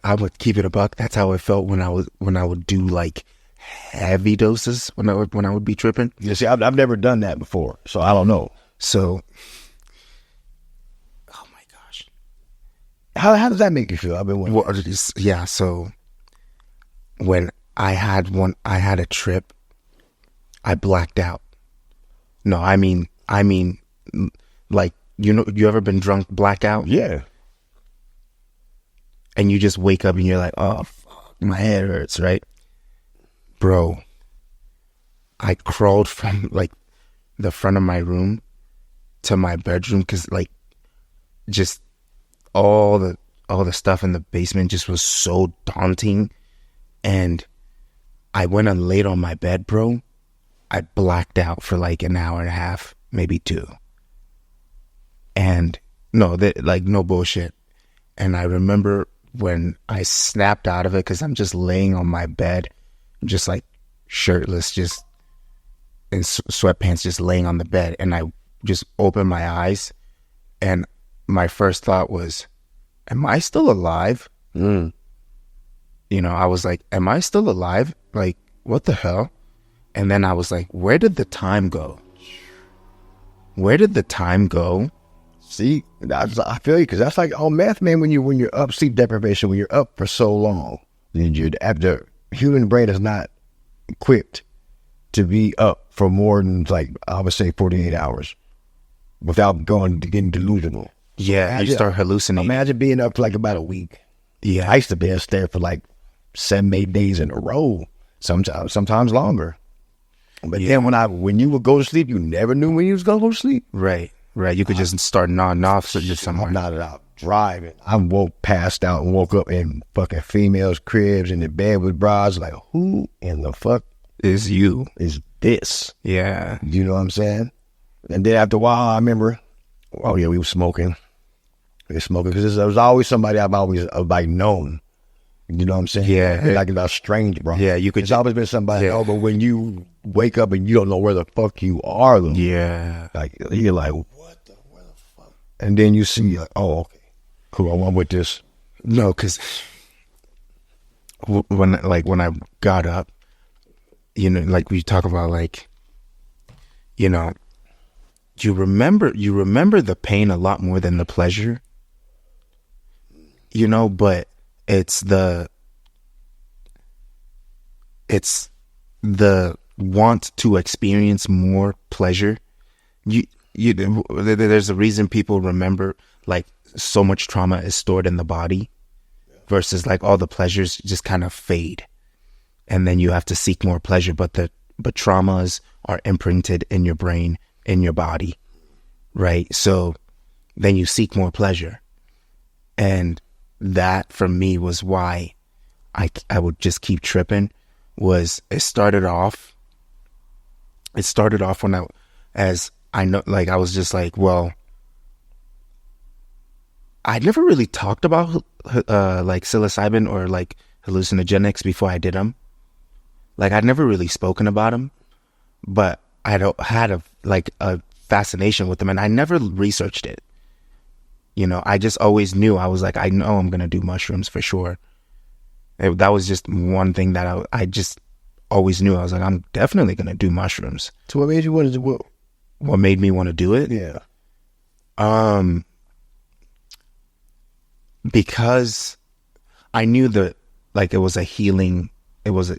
I would keep it a buck. That's how it felt when I would do like heavy doses when I would be tripping. You see, I've never done that before, so I don't know. So, oh my gosh, how does that make you feel? I've been wondering. Well, yeah. So when I had a trip, I blacked out. No, I mean, like, you ever been drunk, blackout? Yeah. And you just wake up and you're like, oh, fuck, my head hurts, right? Bro, I crawled from like the front of my room to my bedroom, because like just all the stuff in the basement just was so daunting. And I went and laid on my bed, bro. I blacked out for like an hour and a half, maybe 2. And no bullshit. And I remember when I snapped out of it, because I'm just laying on my bed, just like shirtless, just in sweatpants, just laying on the bed. And I just opened my eyes, and my first thought was, am I still alive? You know, I was like, am I still alive? Like, what the hell? And then I was like, where did the time go? Where did the time go? See, I feel you, because that's like on meth, man. When you're up, sleep deprivation, when you're up for so long, then after human brain is not equipped to be up for more than, like, I would say 48 hours without getting delusional. Yeah, you start hallucinating. Imagine being up for like about a week. Yeah. I used to be upstairs for like 7-8 days in a row, sometimes longer. But then when you would go to sleep, you never knew when you was gonna go to sleep. Right. You could just start nodding off just somewhere. I'm nodded out driving. I passed out and woke up in fucking females' cribs in the bed with bras. Like, who in the fuck is this? Yeah. You know what I'm saying? And then after a while, I remember, oh yeah, we were smoking. Because there was always somebody I've always like known. You know what I'm saying? Yeah. Like about strange, bro. Yeah, It's always been somebody. Oh, but when you wake up and you don't know where the fuck you are, though. Yeah. Like, you're like, where the fuck? And then you see, like, oh, okay, cool, I'm with this. No, because when I got up, you know, like we talk about, like, you know, you remember the pain a lot more than the pleasure. You know, but it's the want to experience more pleasure. There's a reason people remember, like, so much trauma is stored in the body versus like all the pleasures just kind of fade, and then you have to seek more pleasure. But traumas are imprinted in your brain, in your body, right? So then you seek more pleasure, and that for me was why I would just keep tripping. Was it started off when I was just like, well, I'd never really talked about like psilocybin or like hallucinogenics before I did them. Like, I'd never really spoken about them, but I had a fascination with them, and I never researched it. You know, I just always knew. I was like, I know I'm gonna do mushrooms for sure. That was just one thing that I just always knew. I was like, I'm definitely gonna do mushrooms. So what made you want to do it? What made me want to do it? Yeah. Because I knew that, like, it was a healing. It was a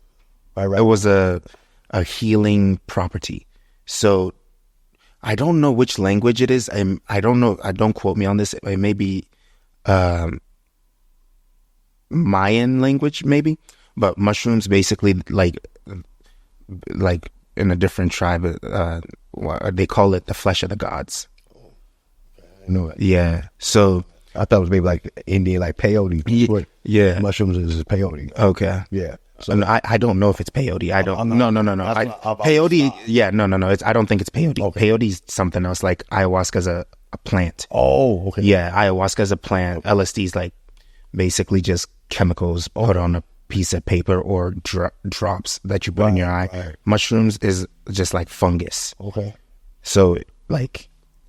healing property. So I don't know which language it is. I don't know. Don't quote me on this. It may be Mayan language, maybe. But mushrooms, basically, like in a different tribe, they call it the flesh of the gods. I know it. Yeah. So I thought it was maybe like Indian, like peyote. Yeah. Mushrooms is peyote. Okay. Yeah. So I don't know if it's peyote. I don't. No. Peyote. Yeah. No. I don't think it's peyote. Okay. Peyote is something else. Like ayahuasca is a plant. Oh, okay. Yeah, ayahuasca is a plant. LSD is like basically just chemicals put on a piece of paper or drops that you put in your eye. Right. Mushrooms is just like fungus. Okay. So like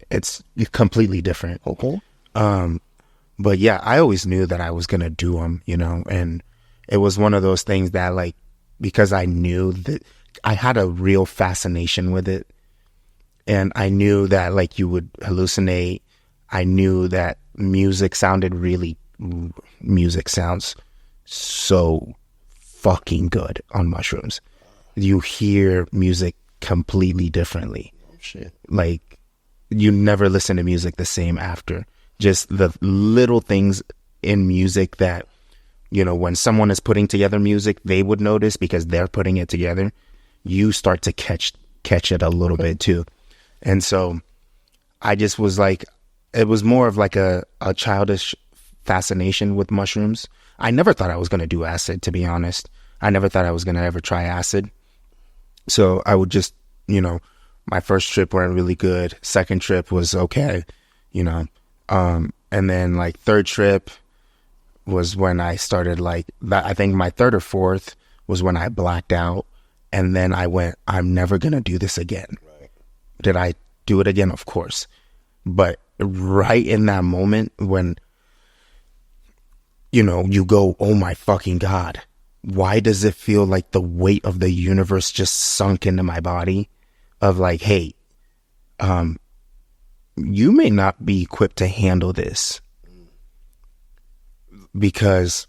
it's completely different. Okay. But yeah, I always knew that I was gonna do them, you know, and it was one of those things that, like, because I knew that I had a real fascination with it, and I knew that, like, you would hallucinate. I knew that music sounds so fucking good on mushrooms. You hear music completely differently. Shit. Like, you never listen to music the same after. Just the little things in music that, you know, when someone is putting together music, they would notice because they're putting it together. You start to catch it a little bit too. And so I just was like, it was more of like a childish fascination with mushrooms. I never thought I was going to do acid, to be honest. I never thought I was going to ever try acid. So I would just, you know, my first trip went really good. Second trip was okay, you know. And then like third trip was when I started, like, that. I think my third or fourth was when I blacked out. And then I went, I'm never going to do this again. Right. Did I do it again? Of course. But right in that moment when, you know, you go, oh my fucking God, why does it feel like the weight of the universe just sunk into my body? Of like, hey, you may not be equipped to handle this. Because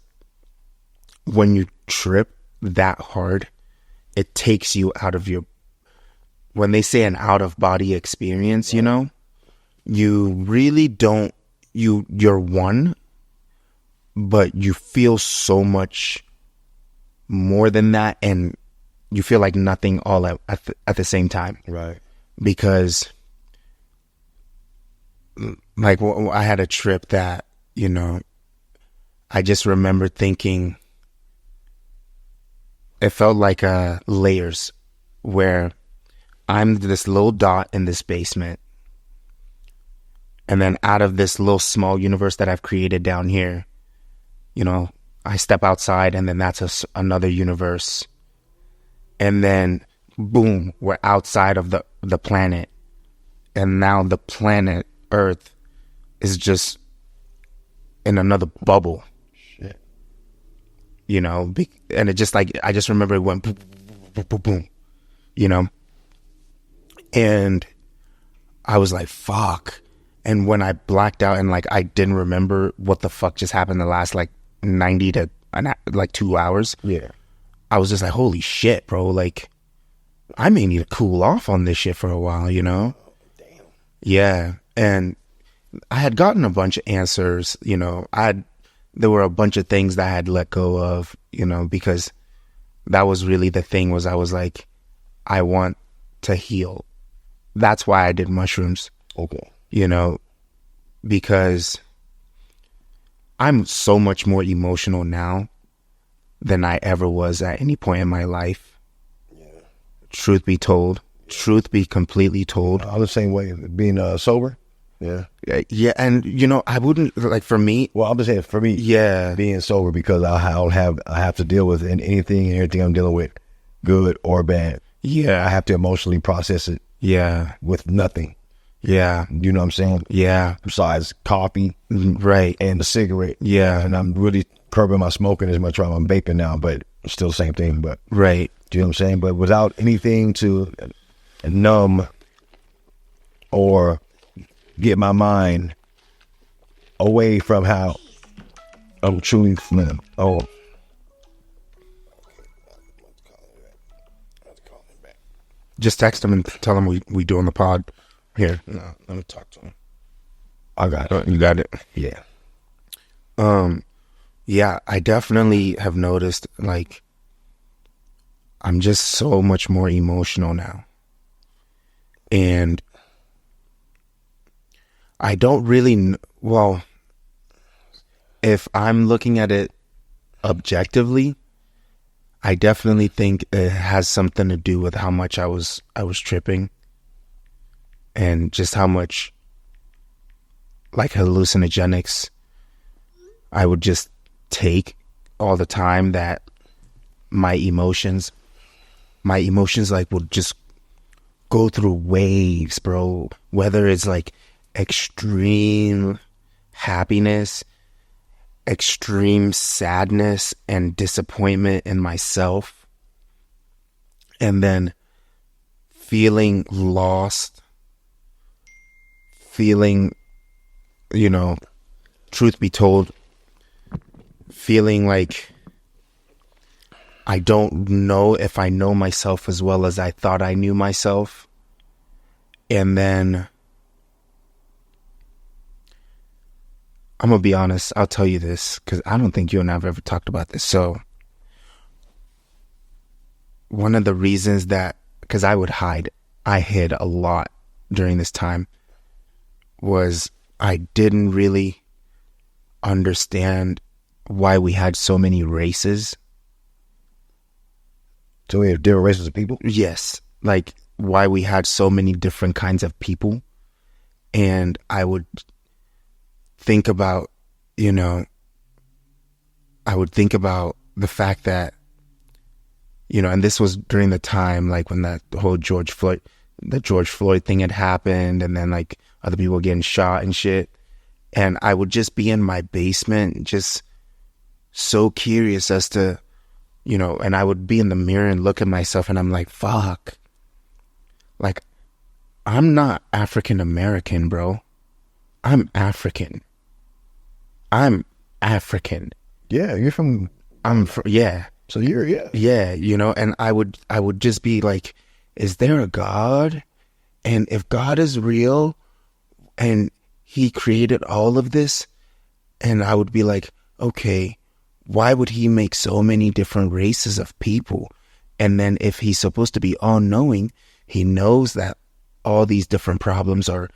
when you trip that hard, it takes you out of your, when they say an out of body experience, you know, you really don't, you're one, but you feel so much more than that, and you feel like nothing all at the same time. Right. Because like I had a trip that, you know, I just remember thinking it felt like layers, where I'm this little dot in this basement, and then out of this little small universe that I've created down here, you know, I step outside, and then that's another universe, and then boom, we're outside of the planet, and now the planet Earth is just in another bubble. Shit. You know, and it just like, I just remember it went boom, boom, boom, boom, you know, and I was like, fuck. And when I blacked out and like I didn't remember what the fuck just happened the last like 90 to like 2 hours. Yeah. I was just like, holy shit, bro. Like, I may need to cool off on this shit for a while, you know? Damn. Yeah. And I had gotten a bunch of answers, you know. There were a bunch of things that I had let go of, you know, because that was really the thing, was I was like, I want to heal. That's why I did mushrooms. Okay. You know, because I'm so much more emotional now than I ever was at any point in my life. Yeah. Truth be told. Truth be completely told. I'm the same way, being sober. Yeah. Yeah, and you know, I wouldn't, like, for me. Well, I'm just saying, for me, yeah, being sober, because I have to deal with anything and everything I'm dealing with, good or bad. Yeah. I have to emotionally process it. Yeah. With nothing. Yeah. You know what I'm saying? Yeah. Besides coffee. Right. And the cigarette. Yeah. And I'm really curbing my smoking as much as I'm vaping now, but it's still the same thing. But right. Do you know what I'm saying? But without anything to numb or get my mind away from how I'm truly feeling. Oh. Just text him and tell him we doing the pod. Here, no, let me talk to him. I got it. You got it? Yeah. Yeah, I definitely have noticed, like, I'm just so much more emotional now. And I don't really, well, if I'm looking at it objectively, I definitely think it has something to do with how much I was tripping, and just how much, like, hallucinogenics I would just take all the time, that my emotions like would just go through waves, bro. Whether it's like extreme happiness, extreme sadness and disappointment in myself, and then feeling lost, feeling, you know, truth be told, feeling like I don't know if I know myself as well as I thought I knew myself. And then I'm going to be honest, I'll tell you this, because I don't think you and I have ever talked about this. So one of the reasons that, because I hid a lot during this time, was I didn't really understand why we had so many races. So we have different races of people? Yes. Like, why we had so many different kinds of people. And I would think about, you know, the fact that, you know, and this was during the time, like, when that whole George Floyd thing had happened, and then, like, other people getting shot and shit. And I would just be in my basement, just so curious as to, you know, and I would be in the mirror and look at myself, and I'm like, fuck. Like, I'm not African American, bro. I'm African. Yeah, you're from... Yeah. So you're, Yeah, you know, and I would just be like, is there a God? And if God is real and he created all of this, and I would be like, okay, why would he make so many different races of people? And then if he's supposed to be all-knowing, he knows that all these different problems are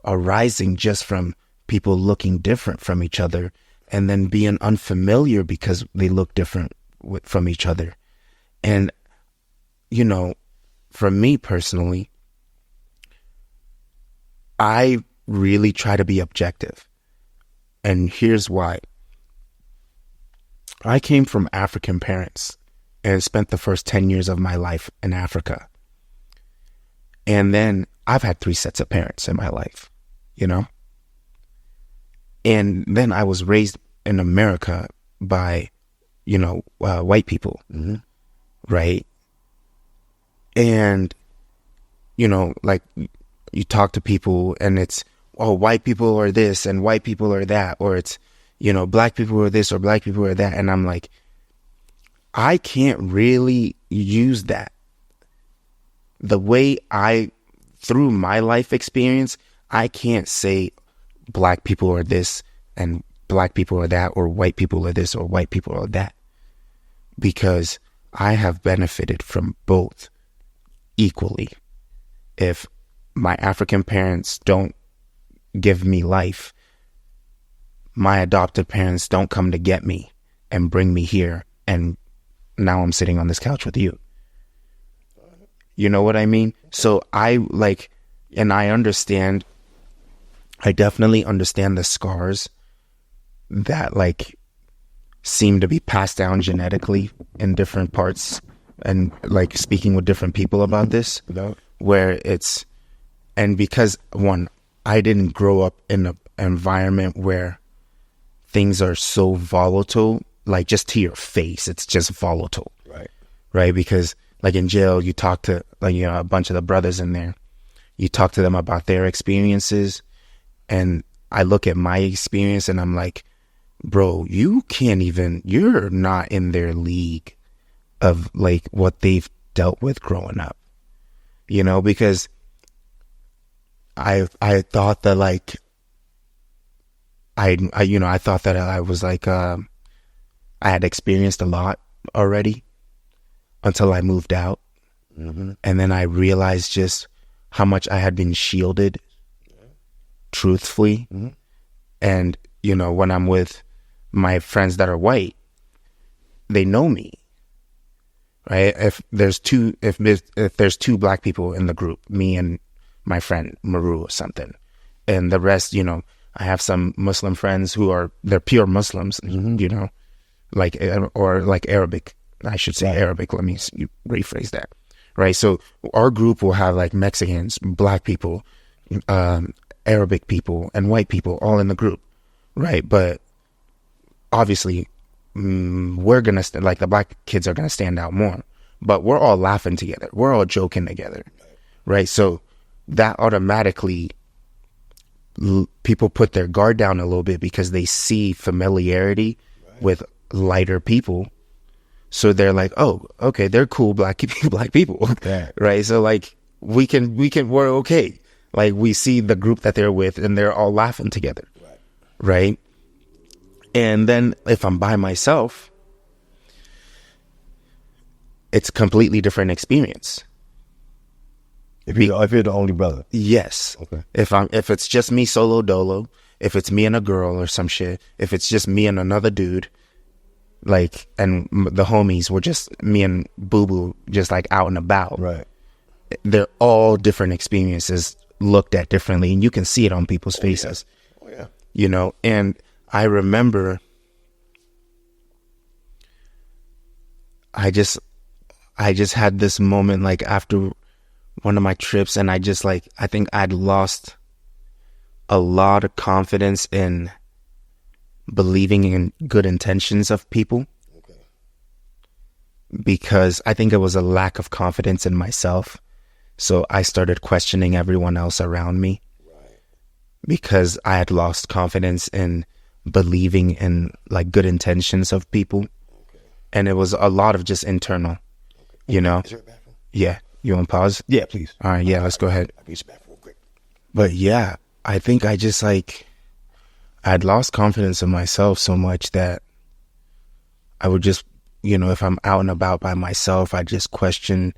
arising just from people looking different from each other, and then being unfamiliar because they look different from each other. And, you know, for me personally, I really try to be objective. And here's why. I came from African parents and spent the first 10 years of my life in Africa. And then I've had 3 sets of parents in my life, you know? And then I was raised in America by, you know, white people, right? And, you know, like you talk to people and it's, oh, white people are this and white people are that, or it's, you know, black people are this or black people are that. And I'm like, I can't really use that. The way through my life experience, I can't say black people are this and black people are that, or white people are this or white people are that, because I have benefited from both equally. If my African parents don't give me life, my adopted parents don't come to get me and bring me here, and now I'm sitting on this couch with you. You know what I mean? So I definitely understand the scars that like seem to be passed down genetically in different parts, and like speaking with different people about this, where it's, and because one, I didn't grow up in an environment where things are so volatile, like just to your face, it's just volatile. Right? Because like in jail, you talk to like, you know, a bunch of the brothers in there, you talk to them about their experiences, and I look at my experience and I'm like, bro, you're not in their league of like what they've dealt with growing up, you know, because I thought that like, I thought that I was like, I had experienced a lot already until I moved out. And then I realized just how much I had been shielded truthfully. And, you know, when I'm with my friends that are white, they know me, right? If there's two black people in the group, me and my friend Maru or something, and the rest, you know, I have some Muslim friends they're pure Muslims, you know, like, or like Arabic, I should say Arabic. Let me rephrase that. Right. So our group will have like Mexicans, black people, Arabic people, and white people all in the group. Right. But obviously we're going to, like the black kids are going to stand out more, but we're all laughing together. We're all joking together. Right. So that automatically, people put their guard down a little bit because they see familiarity with lighter people. So they're like, oh, okay, they're cool black people. Right. So like we're okay. Like we see the group that they're with and they're all laughing together. Right. And then if I'm by myself, it's a completely different experience. If you're the only brother. Yes. Okay. If it's just me solo dolo, if it's me and a girl or some shit, if it's just me and another dude, like, and the homies were just me and Boo Boo just like out and about. Right. They're all different experiences looked at differently, and you can see it on people's faces. Oh yeah. You know, and I remember I just had this moment like after one of my trips, and I think I'd lost a lot of confidence in believing in good intentions of people. Because I think it was a lack of confidence in myself. So I started questioning everyone else around me. Because I had lost confidence in believing in like good intentions of people. and it was a lot of just internal, you know. Is there a bathroom? Yeah. You want to pause? Yeah, please. All right. Yeah, let's go ahead. I'll use the bathroom real quick. But yeah, I think I just I'd lost confidence in myself so much that I would just, you know, if I'm out and about by myself, I just question,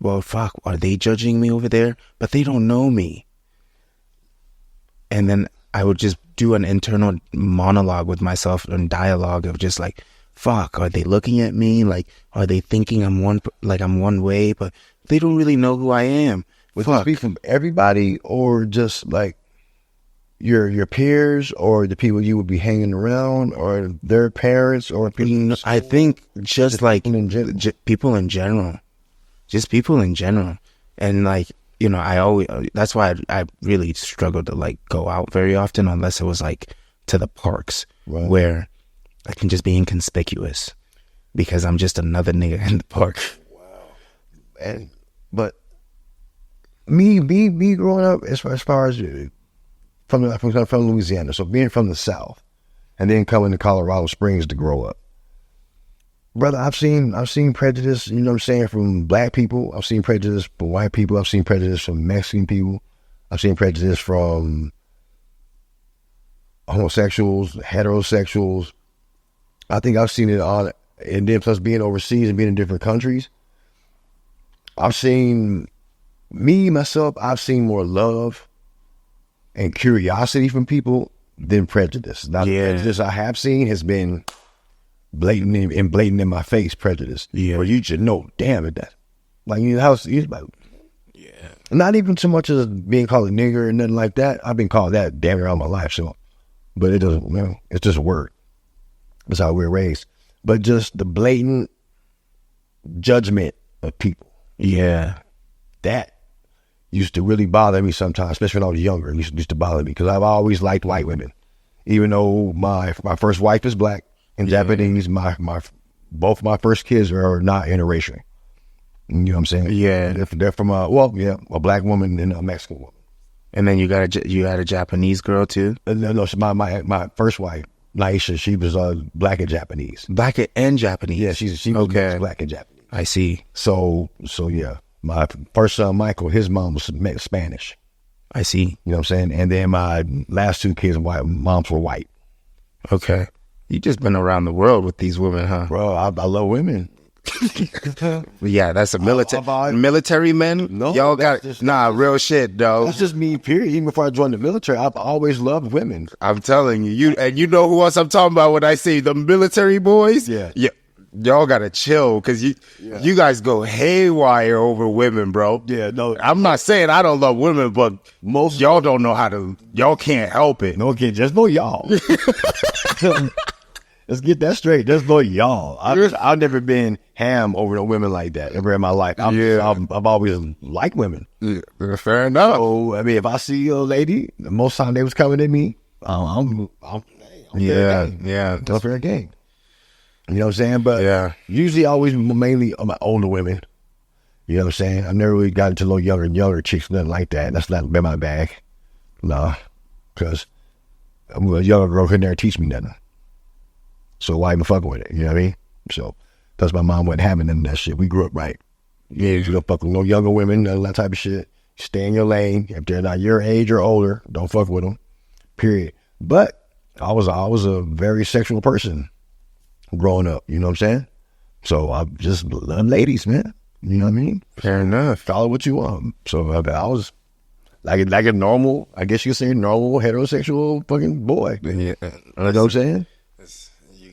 well, fuck, are they judging me over there? But they don't know me. And then I would just do an internal monologue with myself and dialogue of just like, fuck, are they looking at me? Like, are they thinking I'm one way, but they don't really know who I am? Would this be from everybody, or just like your peers, or the people you would be hanging around, or their parents, or people? I think just like people in general, just people in general. And like, you know, that's why I really struggled to like go out very often, unless it was like to the parks, right, where I can just be inconspicuous because I'm just another nigga in the park. Wow. But me growing up, as far as from Louisiana, so being from the South, and then coming to Colorado Springs to grow up, brother, I've seen prejudice. You know what I'm saying, from black people. I've seen prejudice from white people. I've seen prejudice from Mexican people. I've seen prejudice from homosexuals, heterosexuals. I think I've seen it all, and then plus being overseas and being in different countries, I've seen I've seen more love and curiosity from people than prejudice. Now, the prejudice I have seen has been blatant in my face prejudice. Yeah. Where you should know, damn it, that. Like, you know, yeah. Not even so much as being called a nigger or nothing like that. I've been called that damn near all my life, so. But it doesn't, you know, it's just a word. That's how we're raised. But just the blatant judgment of people. Yeah. That used to really bother me sometimes, especially when I was younger. It used to bother me because I've always liked white women. Even though my first wife is black and Japanese, both my first kids are not interracial. You know what I'm saying? Yeah. They're from a black woman and a Mexican woman. And then you had a Japanese girl too? No, my first wife, Naisha, she was black and Japanese. Black and Japanese? Yeah, she was black and Japanese. I see. So yeah. My first son, Michael, his mom was Spanish. I see. You know what I'm saying? And then my last two kids' moms were white. Okay. You just been around the world with these women, huh? Bro, I love women. Yeah, that's a military men. No, y'all got real shit, though. That's just me. Period. Even before I joined the military, I've always loved women. I'm telling you, you know who else I'm talking about when I say the military boys? Yeah. Y'all gotta chill because you guys go haywire over women, bro. Yeah, no, I'm not saying I don't love women, but most y'all don't know how to. Y'all can't help it. No, okay, just no y'all. Let's get that straight. There's no y'all. I've never been ham over no women like that ever in my life. I've always liked women. Yeah, fair enough. So I mean, if I see a lady, most time they was coming at me, I'm fair game. That's fair game. You know what I'm saying? But usually always mainly older women. You know what I'm saying? I never really got into no younger chicks, nothing like that. That's not been my bag. No, because a younger girl couldn't never teach me nothing. So why even fucking with it? You know what I mean? So that's my mom wasn't having none of that shit. We grew up right. Yeah, you don't fuck with no younger women, none of that type of shit. Stay in your lane. If they're not your age or older, don't fuck with them. Period. But I was a very sexual person growing up. You know what I'm saying? So I just love ladies, man. You know what I mean? Fair enough. Follow what you want. So I was like a normal, I guess you could say normal heterosexual fucking boy. Yeah. You know what I'm saying?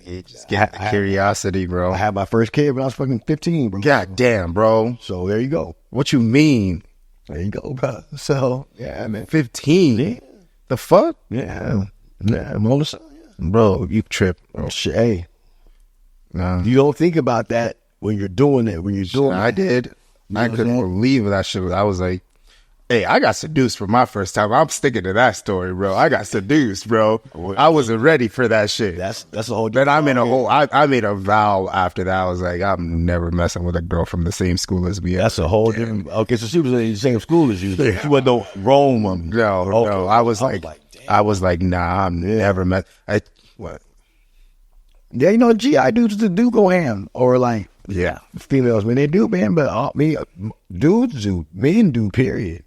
You just get the curiosity, bro. I had my first kid when I was fucking 15, bro. God damn, bro. So there you go. What you mean? There you go, bro. So yeah, man. 15? Yeah. The fuck? Yeah. I'm older son. Yeah. Bro, you tripped. Bro. Shit, hey. No. You don't think about that when you're doing it. I did. I couldn't believe that shit. I was like, hey, I got seduced for my first time. I'm sticking to that story, bro. I got seduced, bro. I wasn't ready for that shit. That's a whole. Then I made a vow after that. I was like, I'm never messing with a girl from the same school as me. That's a whole different. Okay, so she was in the same school as you. Yeah. She wasn't no Rome woman. No. I was like, nah, I'm never met. Yeah, you know, GI dudes do go ham, or like Yeah. females when they do, man. But dudes do, men do. Period.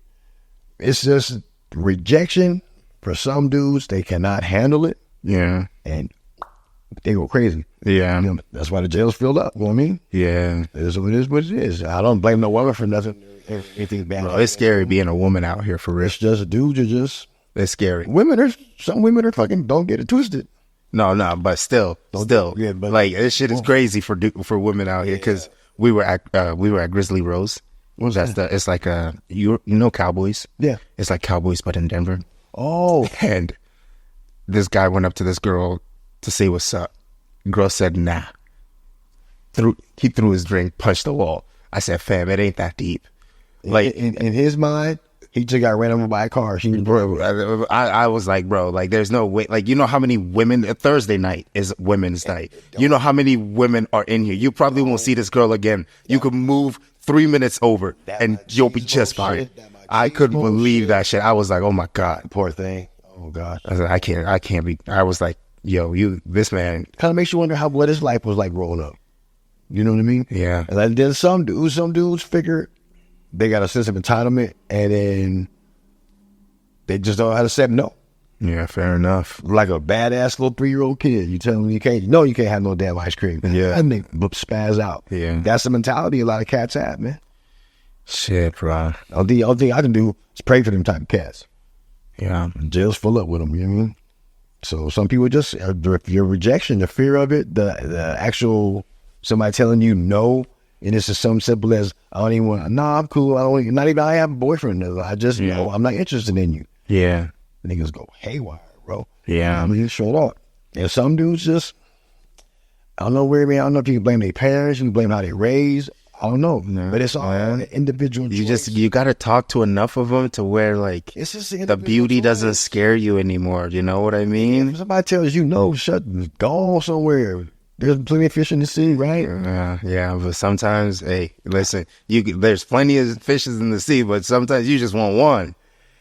It's just rejection for some dudes. They cannot handle it, Yeah. and they go crazy. Yeah. You know, that's why the jail's filled up. You know what I mean? Yeah. It is what it is. I don't blame no woman for nothing. Anything bad. Bro, it's scary being a woman out here for real. It's just dudes are just It's scary. some women are fucking, don't get it twisted. No, but still, Yeah, but like this shit is crazy for women out here because we were at Grizzly Rose. What's that? It's like you know Cowboys. Yeah. It's like Cowboys but in Denver. Oh, And this guy went up to this girl to say what's up. Girl said nah. He threw his drink, punched the wall. I said, fam, it ain't that deep. Like in his mind, he just got ran over by a car. bro, I was like, bro, like there's no way. Like, you know how many women, Thursday night is women's night. You know how many women are in here. You probably won't see this girl again. You could move 3 minutes over and you'll be just fine. I couldn't believe that shit. I was like, oh my God. Poor thing. Oh God. I was like, I can't be. I was like, yo, this man. Kind of makes you wonder what his life was like growing up. You know what I mean? Yeah. And then some dudes figure they got a sense of entitlement, and then they just don't know how to say no. Yeah, fair enough. Like a badass little 3-year-old kid. You tell them you can't have no damn ice cream. Yeah. And they spaz out. Yeah. That's the mentality a lot of cats have, man. Shit, bro. The only thing I can do is pray for them type of cats. Yeah. Jail's full up with them, you know what I mean? So some people just, your rejection, the fear of it, the actual, somebody telling you no, and it's just something simple as, I don't even want, nah, I'm cool. I have a boyfriend. I just, know I'm not interested in you. Yeah. Niggas go haywire, bro. Yeah. I mean, short up. And some dudes just, I don't know where, man. I don't know if you can blame their parents, you can blame how they raised. I don't know. No, but it's all an individual choice. You got to talk to enough of them to where, like, it's just the beauty doesn't scare you anymore. You know what I mean? If somebody tells you no, go somewhere. There's plenty of fish in the sea, right? Yeah, but sometimes, hey, listen, there's plenty of fishes in the sea, but sometimes you just want one.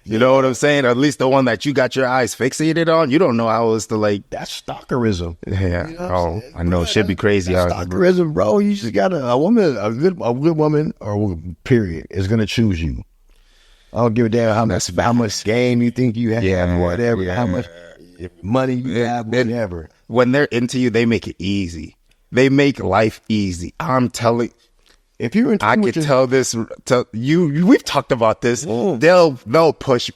You know what I'm saying? Or at least the one that you got your eyes fixated on. You don't know how else to, like. That's stalkerism. Yeah. You know I know. It should be crazy. Stalkerism, bro. You just got a woman, a good woman, or period, is going to choose you. I don't give a damn how much game you think you have, whatever, how much money you have, whatever. When they're into you, they make it easy. They make life easy. I'm telling. If you're into, I could tell this. We've talked about this. They'll push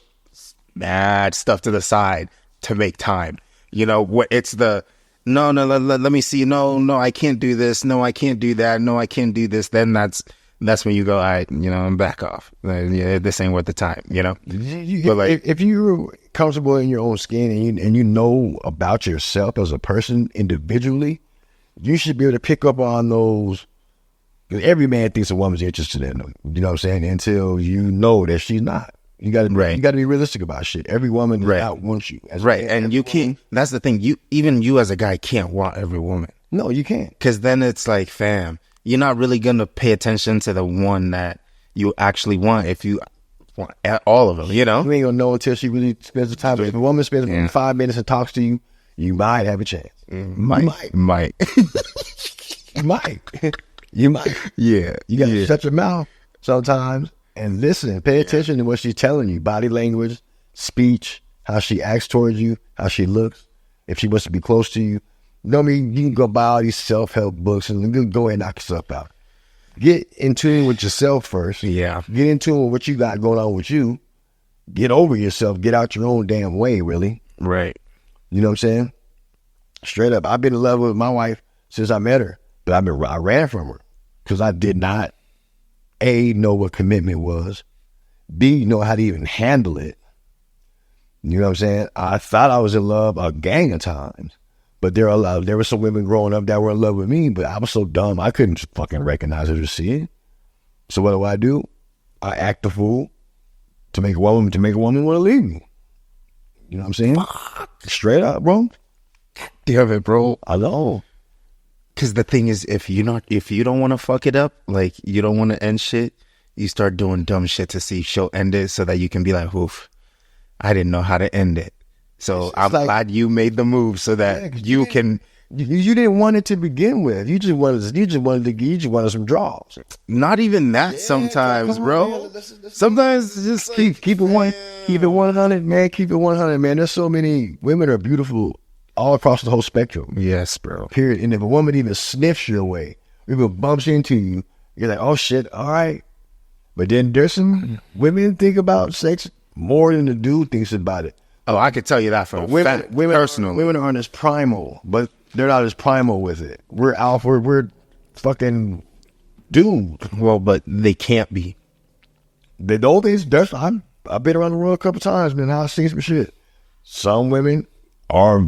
mad stuff to the side to make time. You know what? It's the no. Let me see. No, I can't do this. No, I can't do that. No, I can't do this. Then that's when you go. All right, and back off. This ain't worth the time. But like, if you're comfortable in your own skin and you know about yourself as a person individually, you should be able to pick up on those. Every man thinks a woman's interested in them. You know what I'm saying? Until you know that she's not. You got to be realistic about shit. Every woman out wants you. And you can't. That's the thing. You as a guy can't want every woman. No, you can't. Because then it's like, fam, you're not really gonna pay attention to the one that you actually want if you want all of them. You know, you ain't gonna know until she really spends the time. If a woman spends 5 minutes and talks to you, you might have a chance. Might. You might. Yeah. You got to shut your mouth sometimes and listen. Pay attention to what she's telling you. Body language, speech, how she acts towards you, how she looks. If she wants to be close to you. You know what I mean? You can go buy all these self-help books and go ahead and knock yourself out. Get in tune with yourself first. Yeah. Get in tune with what you got going on with you. Get over yourself. Get out your own damn way, really. Right. You know what I'm saying? Straight up. I've been in love with my wife since I met her. But I ran from her because I did not, A, know what commitment was, B, know how to even handle it. You know what I'm saying? I thought I was in love a gang of times, but there were some women growing up that were in love with me, but I was so dumb, I couldn't fucking recognize it or see it. So what do? I act a fool to make a woman want to leave me. You know what I'm saying? Straight up, bro. Damn it, bro. I know. Because the thing is, if you don't want to fuck it up, like you don't want to end shit, you start doing dumb shit to see if she'll end it so that you can be like, oof, I didn't know how to end it. So I'm glad you made the move so that you can You didn't want it to begin with. You just wanted some draws. Not even that sometimes, bro. Sometimes it's just Keep it 100, man. Keep it 100, man. There's so many women are beautiful all across the whole spectrum. Yes, bro. Period. And if a woman even sniffs your way, even bumps into you, you're like, oh shit, all right. But then there's some women think about sex more than the dude thinks about it. Oh, I could tell you that from women personally. Women aren't as primal, but they're not as primal with it. We're alpha. We're fucking doomed. Well, but they can't be. I've been around the world a couple times, man. I've seen some shit. Some women are.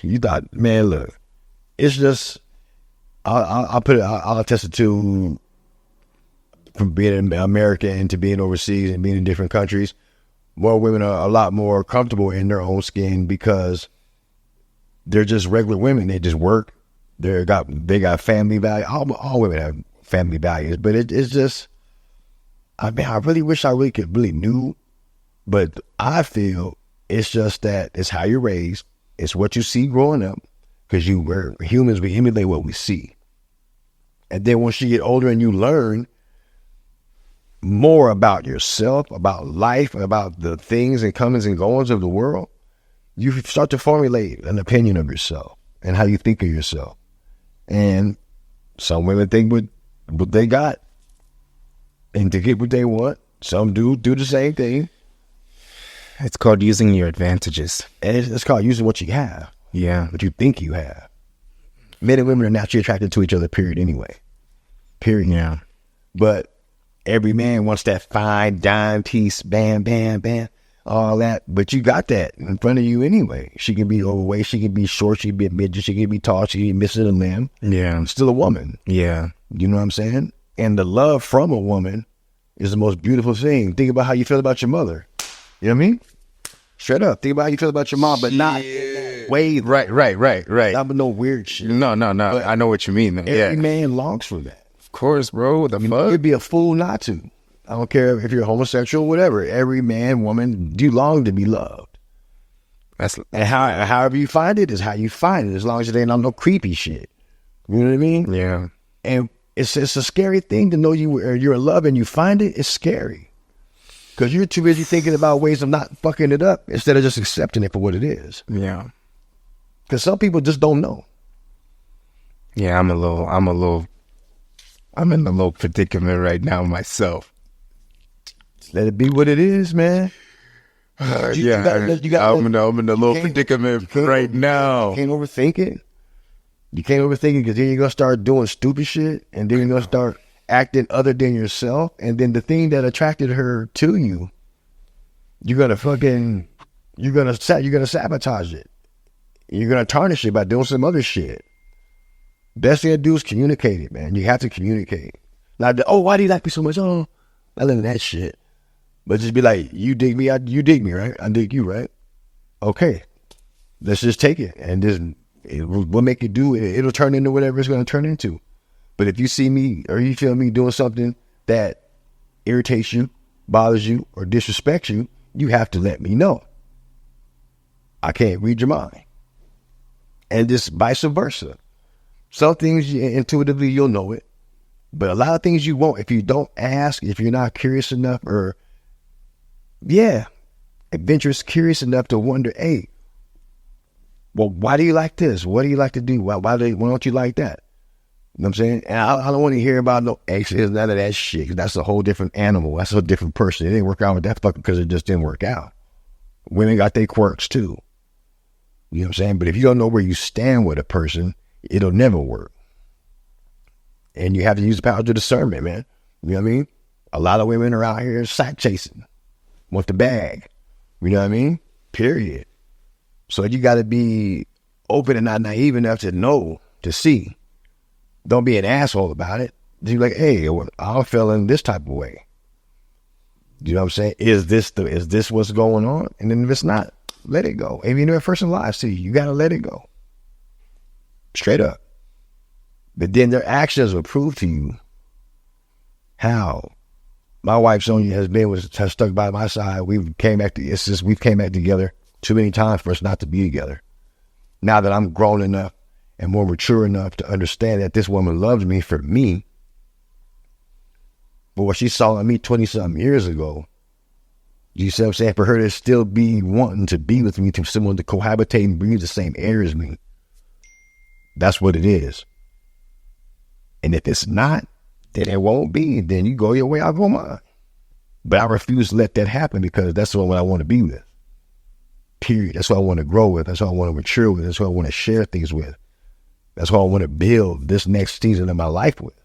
You thought, man, look, it's just. I'll attest it to from being in America and to being overseas and being in different countries. More women are a lot more comfortable in their own skin because they're just regular women. They just work. They got family value. All women have family values, but it's just. I mean, I really wish I really knew, but I feel it's just that it's how you're raised. It's what you see growing up, because we're humans. We emulate what we see, and then once you get older and you learn more about yourself, about life, about the things and comings and goings of the world, you start to formulate an opinion of yourself and how you think of yourself. And some women think what they got, and to get what they want, some do the same thing. It's called using your advantages. And it's called using what you have. Yeah. What you think you have. Men and women are naturally attracted to each other, period, anyway. Period. Yeah. But every man wants that fine dime piece, bam, bam, bam, all that. But you got that in front of you anyway. She can be overweight, she can be short, she can be a midget, she can be tall, she can be missing a limb. Yeah. Still a woman. Yeah. You know what I'm saying? And the love from a woman is the most beautiful thing. Think about how you feel about your mother. You know what I mean? Straight up. Think about how you feel about your mom, but not in that way. Right. Not with no weird shit. No. But I know what you mean. Every man longs for that. Of course, bro. The fuck? You'd be a fool not to. I don't care if you're homosexual, whatever. Every man, woman, you long to be loved. And however you find it is how you find it, as long as it ain't on no creepy shit. You know what I mean? Yeah. And it's a scary thing to know you're in love and you find it. It's scary. Because you're too busy thinking about ways of not fucking it up instead of just accepting it for what it is. Yeah. Because some people just don't know. Yeah, I'm in a little predicament right now myself. Just let it be what it is, man. I'm in a little predicament right now. You can't overthink it. You can't overthink it because then you're going to start doing stupid shit and then you're going to start acting other than yourself. And then the thing that attracted her to you, you're going to sabotage it. You're going to tarnish it by doing some other shit. Best thing to do is communicate it, man. You have to communicate. Not, why do you like me so much? Oh, I love that shit. But just be like, you dig me, you dig me, right? I dig you, right? Okay. Let's just take it. And just, we'll make it do it. It'll turn into whatever it's going to turn into. But if you see me or you feel me doing something that irritates you, bothers you, or disrespects you, you have to let me know. I can't read your mind. And just vice versa. Some things intuitively you'll know it, but a lot of things you won't if you don't ask, if you're not curious enough, or adventurous, curious enough to wonder, hey, well, why do you like this? What do you like to do? Why don't you like that? You know what I'm saying? And I don't want to hear about no exes, none of that shit, 'cause that's a whole different animal. That's a different person. It didn't work out with that fucker because it just didn't work out. Women got their quirks too. You know what I'm saying? But if you don't know where you stand with a person, it'll never work. And you have to use the power of discernment, man. You know what I mean? A lot of women are out here sack chasing, want the bag. You know what I mean? Period. So you got to be open and not naive enough to know, to see. Don't be an asshole about it. You're like, hey, I'm feeling this type of way. You know what I'm saying? Is this what's going on? And then if it's not, let it go. Even if a person lies to you, you got to let it go. Straight up. But then their actions will prove to you how. My wife Sonia has stuck by my side. We've came back together too many times for us not to be together. Now that I'm grown enough and more mature enough to understand that this woman loves me for me. But what she saw in me 20-something years ago, you see what I'm saying? For her to still be wanting to be with me, to someone to cohabitate and breathe the same air as me, that's what it is. And if it's not, then it won't be. Then you go your way, I'll go mine. But I refuse to let that happen because that's the one I want to be with. Period. That's what I want to grow with. That's what I want to mature with. That's what I want to share things with. That's what I want to build this next season of my life with.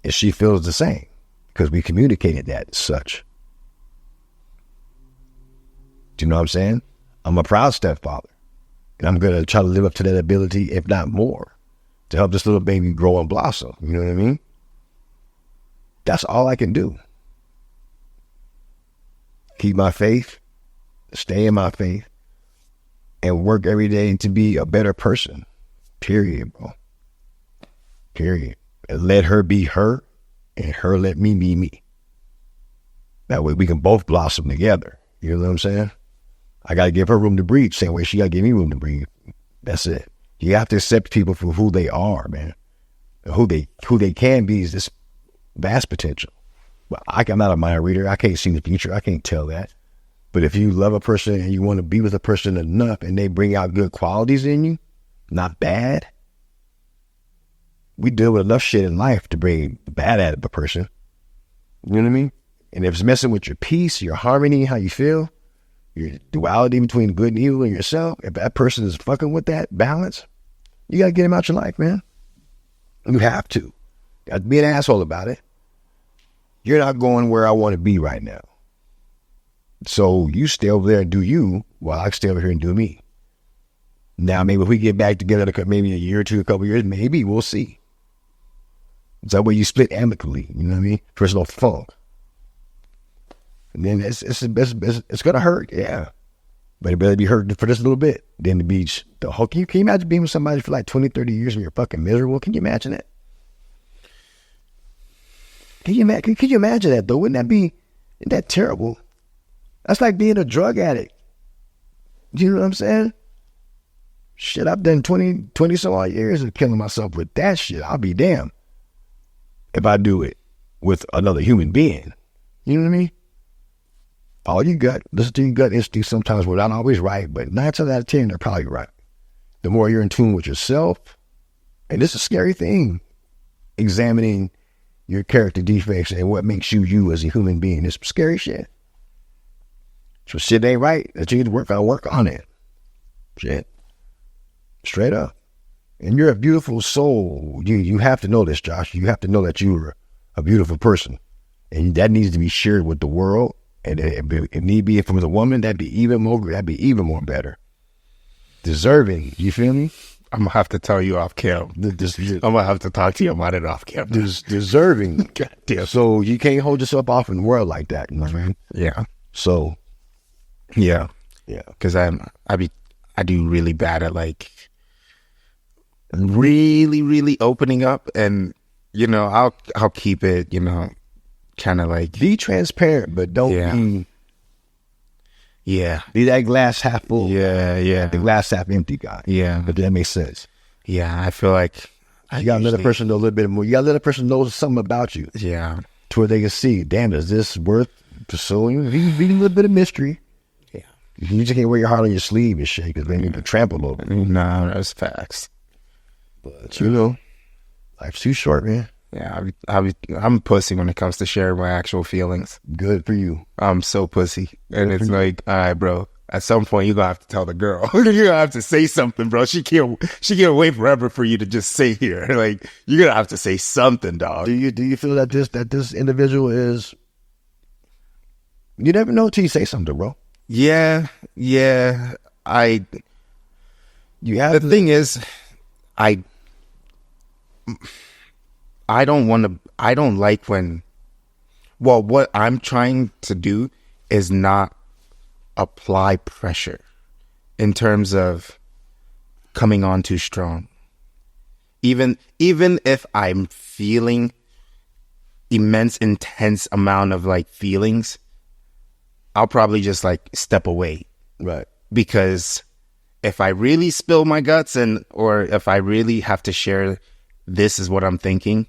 And she feels the same because we communicated that as such. Do you know what I'm saying? I'm a proud stepfather. And I'm going to try to live up to that ability, if not more, to help this little baby grow and blossom. You know what I mean? That's all I can do. Keep my faith, stay in my faith, and work every day to be a better person. Period, bro. Period. And let her be her, and her let me be me. That way we can both blossom together. You know what I'm saying? I got to give her room to breathe, same way she got to give me room to breathe. That's it. You have to accept people for who they are, man. And who they can be is this vast potential. Well, I'm not a mind reader. I can't see the future. I can't tell that. But if you love a person and you want to be with a person enough and they bring out good qualities in you, not bad, we deal with enough shit in life to bring bad out of a person. You know what I mean? And if it's messing with your peace, your harmony, how you feel, your duality between good and evil in yourself, if that person is fucking with that balance, you got to get him out your life, man. You have to. Got to be an asshole about it. You're not going where I want to be right now. So you stay over there and do you while I stay over here and do me. Now, maybe if we get back together, maybe a year or two, a couple years, maybe we'll see. Is that way you split amicably? You know what I mean? Personal funk. And then it's going to hurt, yeah. But it better be hurting for just a little bit. Then the beach, the whole, can you imagine being with somebody for like 20, 30 years and you're fucking miserable? Can you imagine that? Can you imagine that though? Isn't that terrible? That's like being a drug addict. You know what I'm saying? Shit, I've done 20 some odd years of killing myself with that shit. I'll be damned if I do it with another human being. You know what I mean? All you gut, listen to your gut instinct sometimes. We're not always right, but 9 times out of 10, they're probably right. The more you're in tune with yourself, and this is a scary thing, examining your character defects and what makes you as a human being. It's scary shit. So shit ain't right, that you need to work on it. Shit. Straight up. And you're a beautiful soul. You have to know this, Josh. You have to know that you're a beautiful person. And that needs to be shared with the world. And if need be from the woman, that'd be even more better. Deserving. You feel me? I'm going to have to tell you off cam. I'm going to have to talk to you about it off cam. Deserving. Goddamn. So you can't hold yourself off in the world like that. You know what I mean? Yeah. So. Yeah. Yeah. Because I do really bad at like really, really opening up, and you know, I'll keep it, you know, kind of like be transparent, but don't be. Yeah. Be that glass half full. Yeah. The glass half empty guy. Yeah. But that makes sense. Yeah. I feel like you gotta let a person know a little bit more. You gotta let a person know something about you. Yeah. To where they can see, damn, is this worth pursuing? Be a little bit of mystery. Yeah. You just can't wear your heart on your sleeve and shit because then you can trample over. No, that's facts. But you know, life's too short, man. Yeah, I'm pussy when it comes to sharing my actual feelings. Good for you. I'm so pussy. And it's like, all right, bro, at some point you're going to have to tell the girl. You're going to have to say something, bro. She can't wait forever for you to just sit here. Like, you're going to have to say something, dog. Do you feel that this individual is, you never know till you say something, bro. Yeah. The thing is, I don't like when, well, what I'm trying to do is not apply pressure in terms of coming on too strong. Even if I'm feeling intense amount of like feelings, I'll probably just like step away. Right. Because if I really spill my guts or if I really have to share, this is what I'm thinking,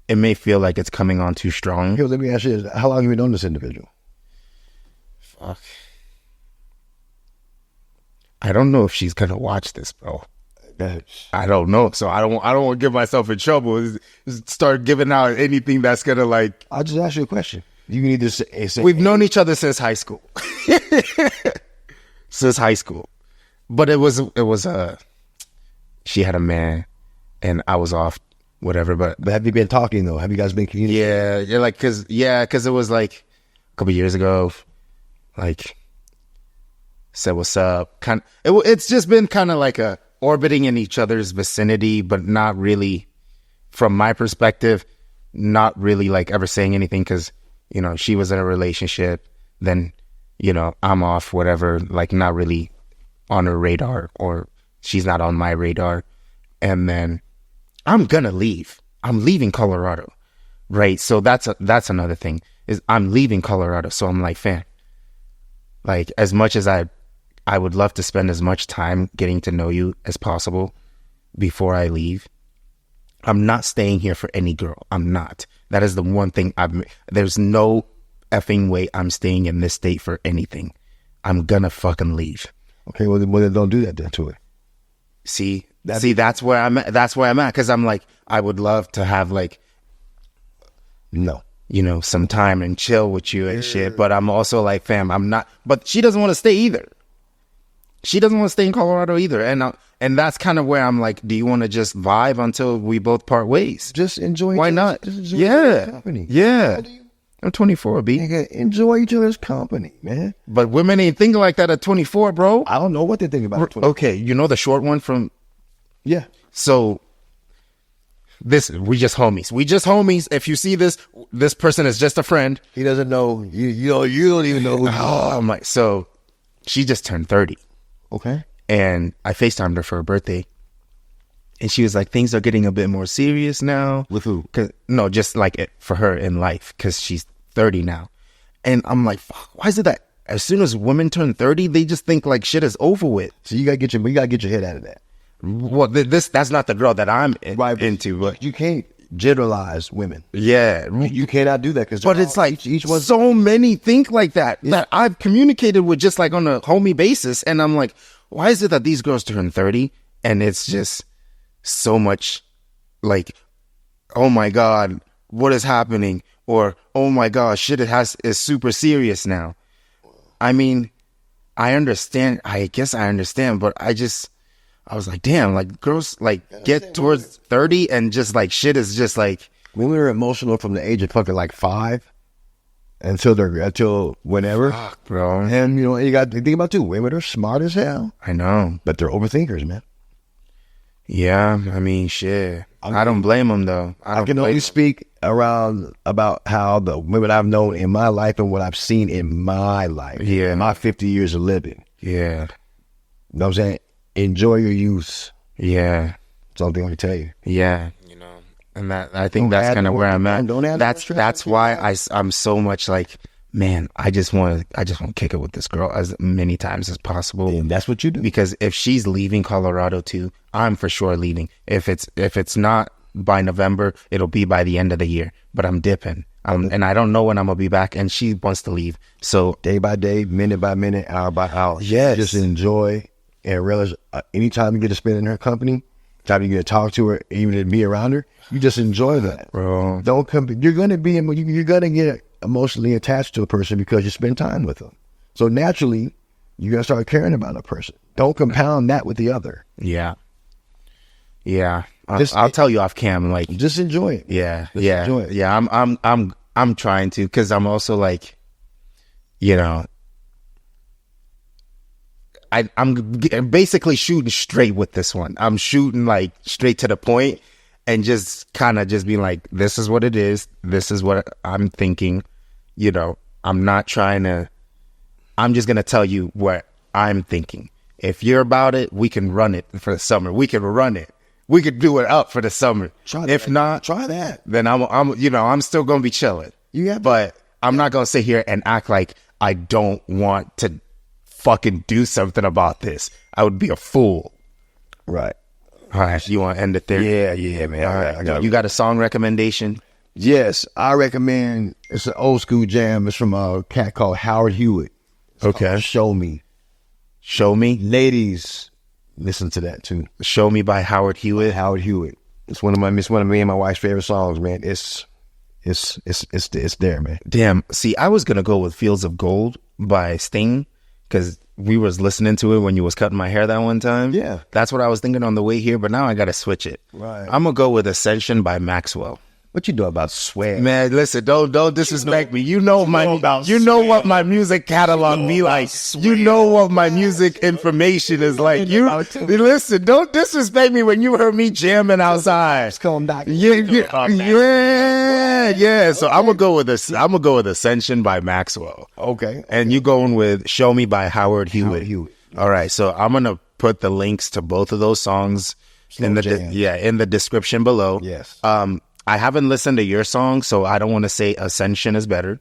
it may feel like it's coming on too strong. Here, let me ask you this. How long have you known this individual? Fuck. I don't know if she's going to watch this, bro. I don't know. So I don't want to get myself in trouble. Start giving out anything that's going to like. I'll just ask you a question. You need to say we've known each other since high school. Since high school. But it was she had a man and I was off, whatever. But have you been talking though? Have you guys been communicating? Yeah, like, cause it was like a couple years ago, like said what's up. It's just been kind of like a orbiting in each other's vicinity, but not really, from my perspective, not really like ever saying anything, because you know she was in a relationship, then you know I'm off, whatever, like not really on her radar, or she's not on my radar. And then I'm gonna leave. I'm leaving Colorado, right? So that's another thing, is I'm leaving Colorado. So I'm like, fam, like as much as I would love to spend as much time getting to know you as possible before I leave, I'm not staying here for any girl. I'm not. That is the one thing there's no effing way I'm staying in this state for anything. I'm gonna fucking leave. Okay, well then don't do that then to it. See, that's where I'm at. That's where I'm at, because I'm like, I would love to have like, no, you know, some time and chill with you and shit. But I'm also like, fam, I'm not. But she doesn't want to stay either. She doesn't want to stay in Colorado either, and that's kind of where I'm like, do you want to just vibe until we both part ways? Just enjoy. Why not? Just enjoy yeah, company. Yeah. I'm 24, B. Nigga, enjoy each other's company, man. But women ain't thinking like that at 24, bro. I don't know what they think about at 24. Okay, you know the short one from... Yeah. So, we just homies. If you see this person is just a friend. He doesn't know. You don't even know who. Oh, I'm like, so she just turned 30. Okay. And I FaceTimed her for her birthday. And she was like, things are getting a bit more serious now. With who? No, just like for her in life, because she's 30 now. And I'm like, fuck, why is it that as soon as women turn 30, they just think like shit is over with? So you gotta get your head out of that. Well, that's not the girl that I'm into. But you can't generalize women. Yeah. You cannot do that, because but it's like each one. So many think like that I've communicated with just like on a homie basis. And I'm like, why is it that these girls turn 30 and it's just so much like, oh my God, what is happening? Or, oh my God, shit, is super serious now. I mean, I understand. I guess I understand, but I was like, damn, like girls like get towards 30 and just like shit is just like. Women are emotional from the age of fucking like 5 until whenever. Fuck, bro. And you know, you got to think about too. Women are smart as hell. I know. But they're overthinkers, man. Yeah, I mean, shit. I don't blame them, though. I can only speak around about how the women I've known in my life and what I've seen in my life. Yeah. My 50 years of living. Yeah. You know what I'm saying? Enjoy your youth. Yeah. That's all they want to tell you. Yeah. You know, and I think that's kind of where I'm at. That's why I'm so much like, man, I just want to kick it with this girl as many times as possible. And that's what you do. Because if she's leaving Colorado too, I'm for sure leaving. If it's not by November, it'll be by the end of the year. But I'm dipping. And I don't know when I'm gonna be back. And she wants to leave. So day by day, minute by minute, hour by hour. Yes. Just enjoy and realize anytime you get to spend in her company, time you get to talk to her, even to be around her, you just enjoy that, bro. Don't come. You're gonna get emotionally attached to a person because you spend time with them. So naturally, you're gonna start caring about a person. Don't compound that with the other. Yeah. Yeah. I'll tell you off cam, like, just enjoy it. Yeah. Just yeah. enjoy it. Yeah. I'm trying to, because I'm also like, you know, I'm basically shooting straight with this one. I'm shooting like straight to the point and just kind of just being like, this is what it is. This is what I'm thinking. You know, I'm not trying to, I'm just going to tell you what I'm thinking. If you're about it, we can run it for the summer. We can run it. We could do it up for the summer. If not, try that. Then I'm still going to be chilling. But I'm not going to sit here and act like I don't want to fucking do something about this. I would be a fool. Right. All right, you want to end it there? Yeah, man. All right, you got a song recommendation? Yes, I recommend. It's an old school jam. It's from a cat called Howard Hewitt. It's called Show Me. Show Me? Ladies, listen to that too. Show Me by Howard Hewitt. Howard Hewitt. It's one of me and my wife's favorite songs, man. It's there, man. Damn. See, I was gonna go with Fields of Gold by Sting because we was listening to it when you was cutting my hair that one time. Yeah. That's what I was thinking on the way here, but now I gotta switch it. Right. I'm gonna go with Ascension by Maxwell. What you doing about swag? Man, listen, don't disrespect me. You know what my music catalog be like. You know what my music information is like. Listen, don't disrespect me when you heard me jamming outside. It's coming back. Yeah. So I'm gonna go with this. I'm gonna go with Ascension by Maxwell. Okay. And you going with Show Me by Howard Hewitt. Howard Hewitt. All right. So I'm gonna put the links to both of those songs in the description below. Yes. I haven't listened to your song, so I don't want to say Ascension is better.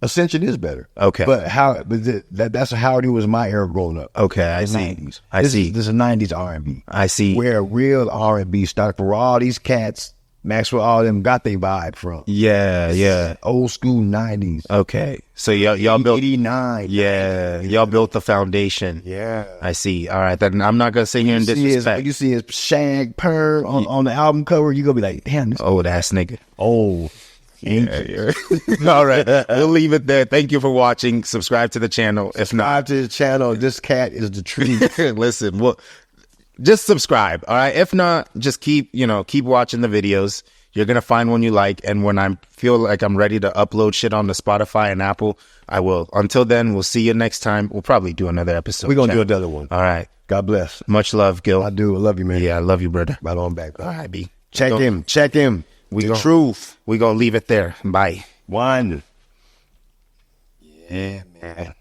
Ascension is better. Okay. But that's how it was my era growing up. Okay, I see. 90s. I see. This is 90s R&B. I see. Where real R&B started, where all these cats, Maxwell, all of them got their vibe from. Yeah. Old school 90s. Okay. So y'all built 89. Yeah, y'all built the foundation. Yeah. I see. All right, then I'm not gonna sit here and disrespect. You see his shag purr on the album cover, you gonna be like, damn, this old ass nigga. old. Yeah. All right, we'll leave it there. Thank you for watching. Subscribe to the channel. If not, Subscribe to the channel. This cat is the truth. Listen, well, just subscribe. All right. If not, just keep watching the videos. You're gonna find one you like, and when I feel like I'm ready to upload shit on the Spotify and Apple, I will. Until then, we'll see you next time. We'll probably do another episode. We're gonna do another one. All right. God bless. Much love, Gil. I do. I love you, man. Yeah, I love you, brother. Right on back. Bro. All right, B. Check him. The truth. We gonna leave it there. Bye. One. Yeah, man.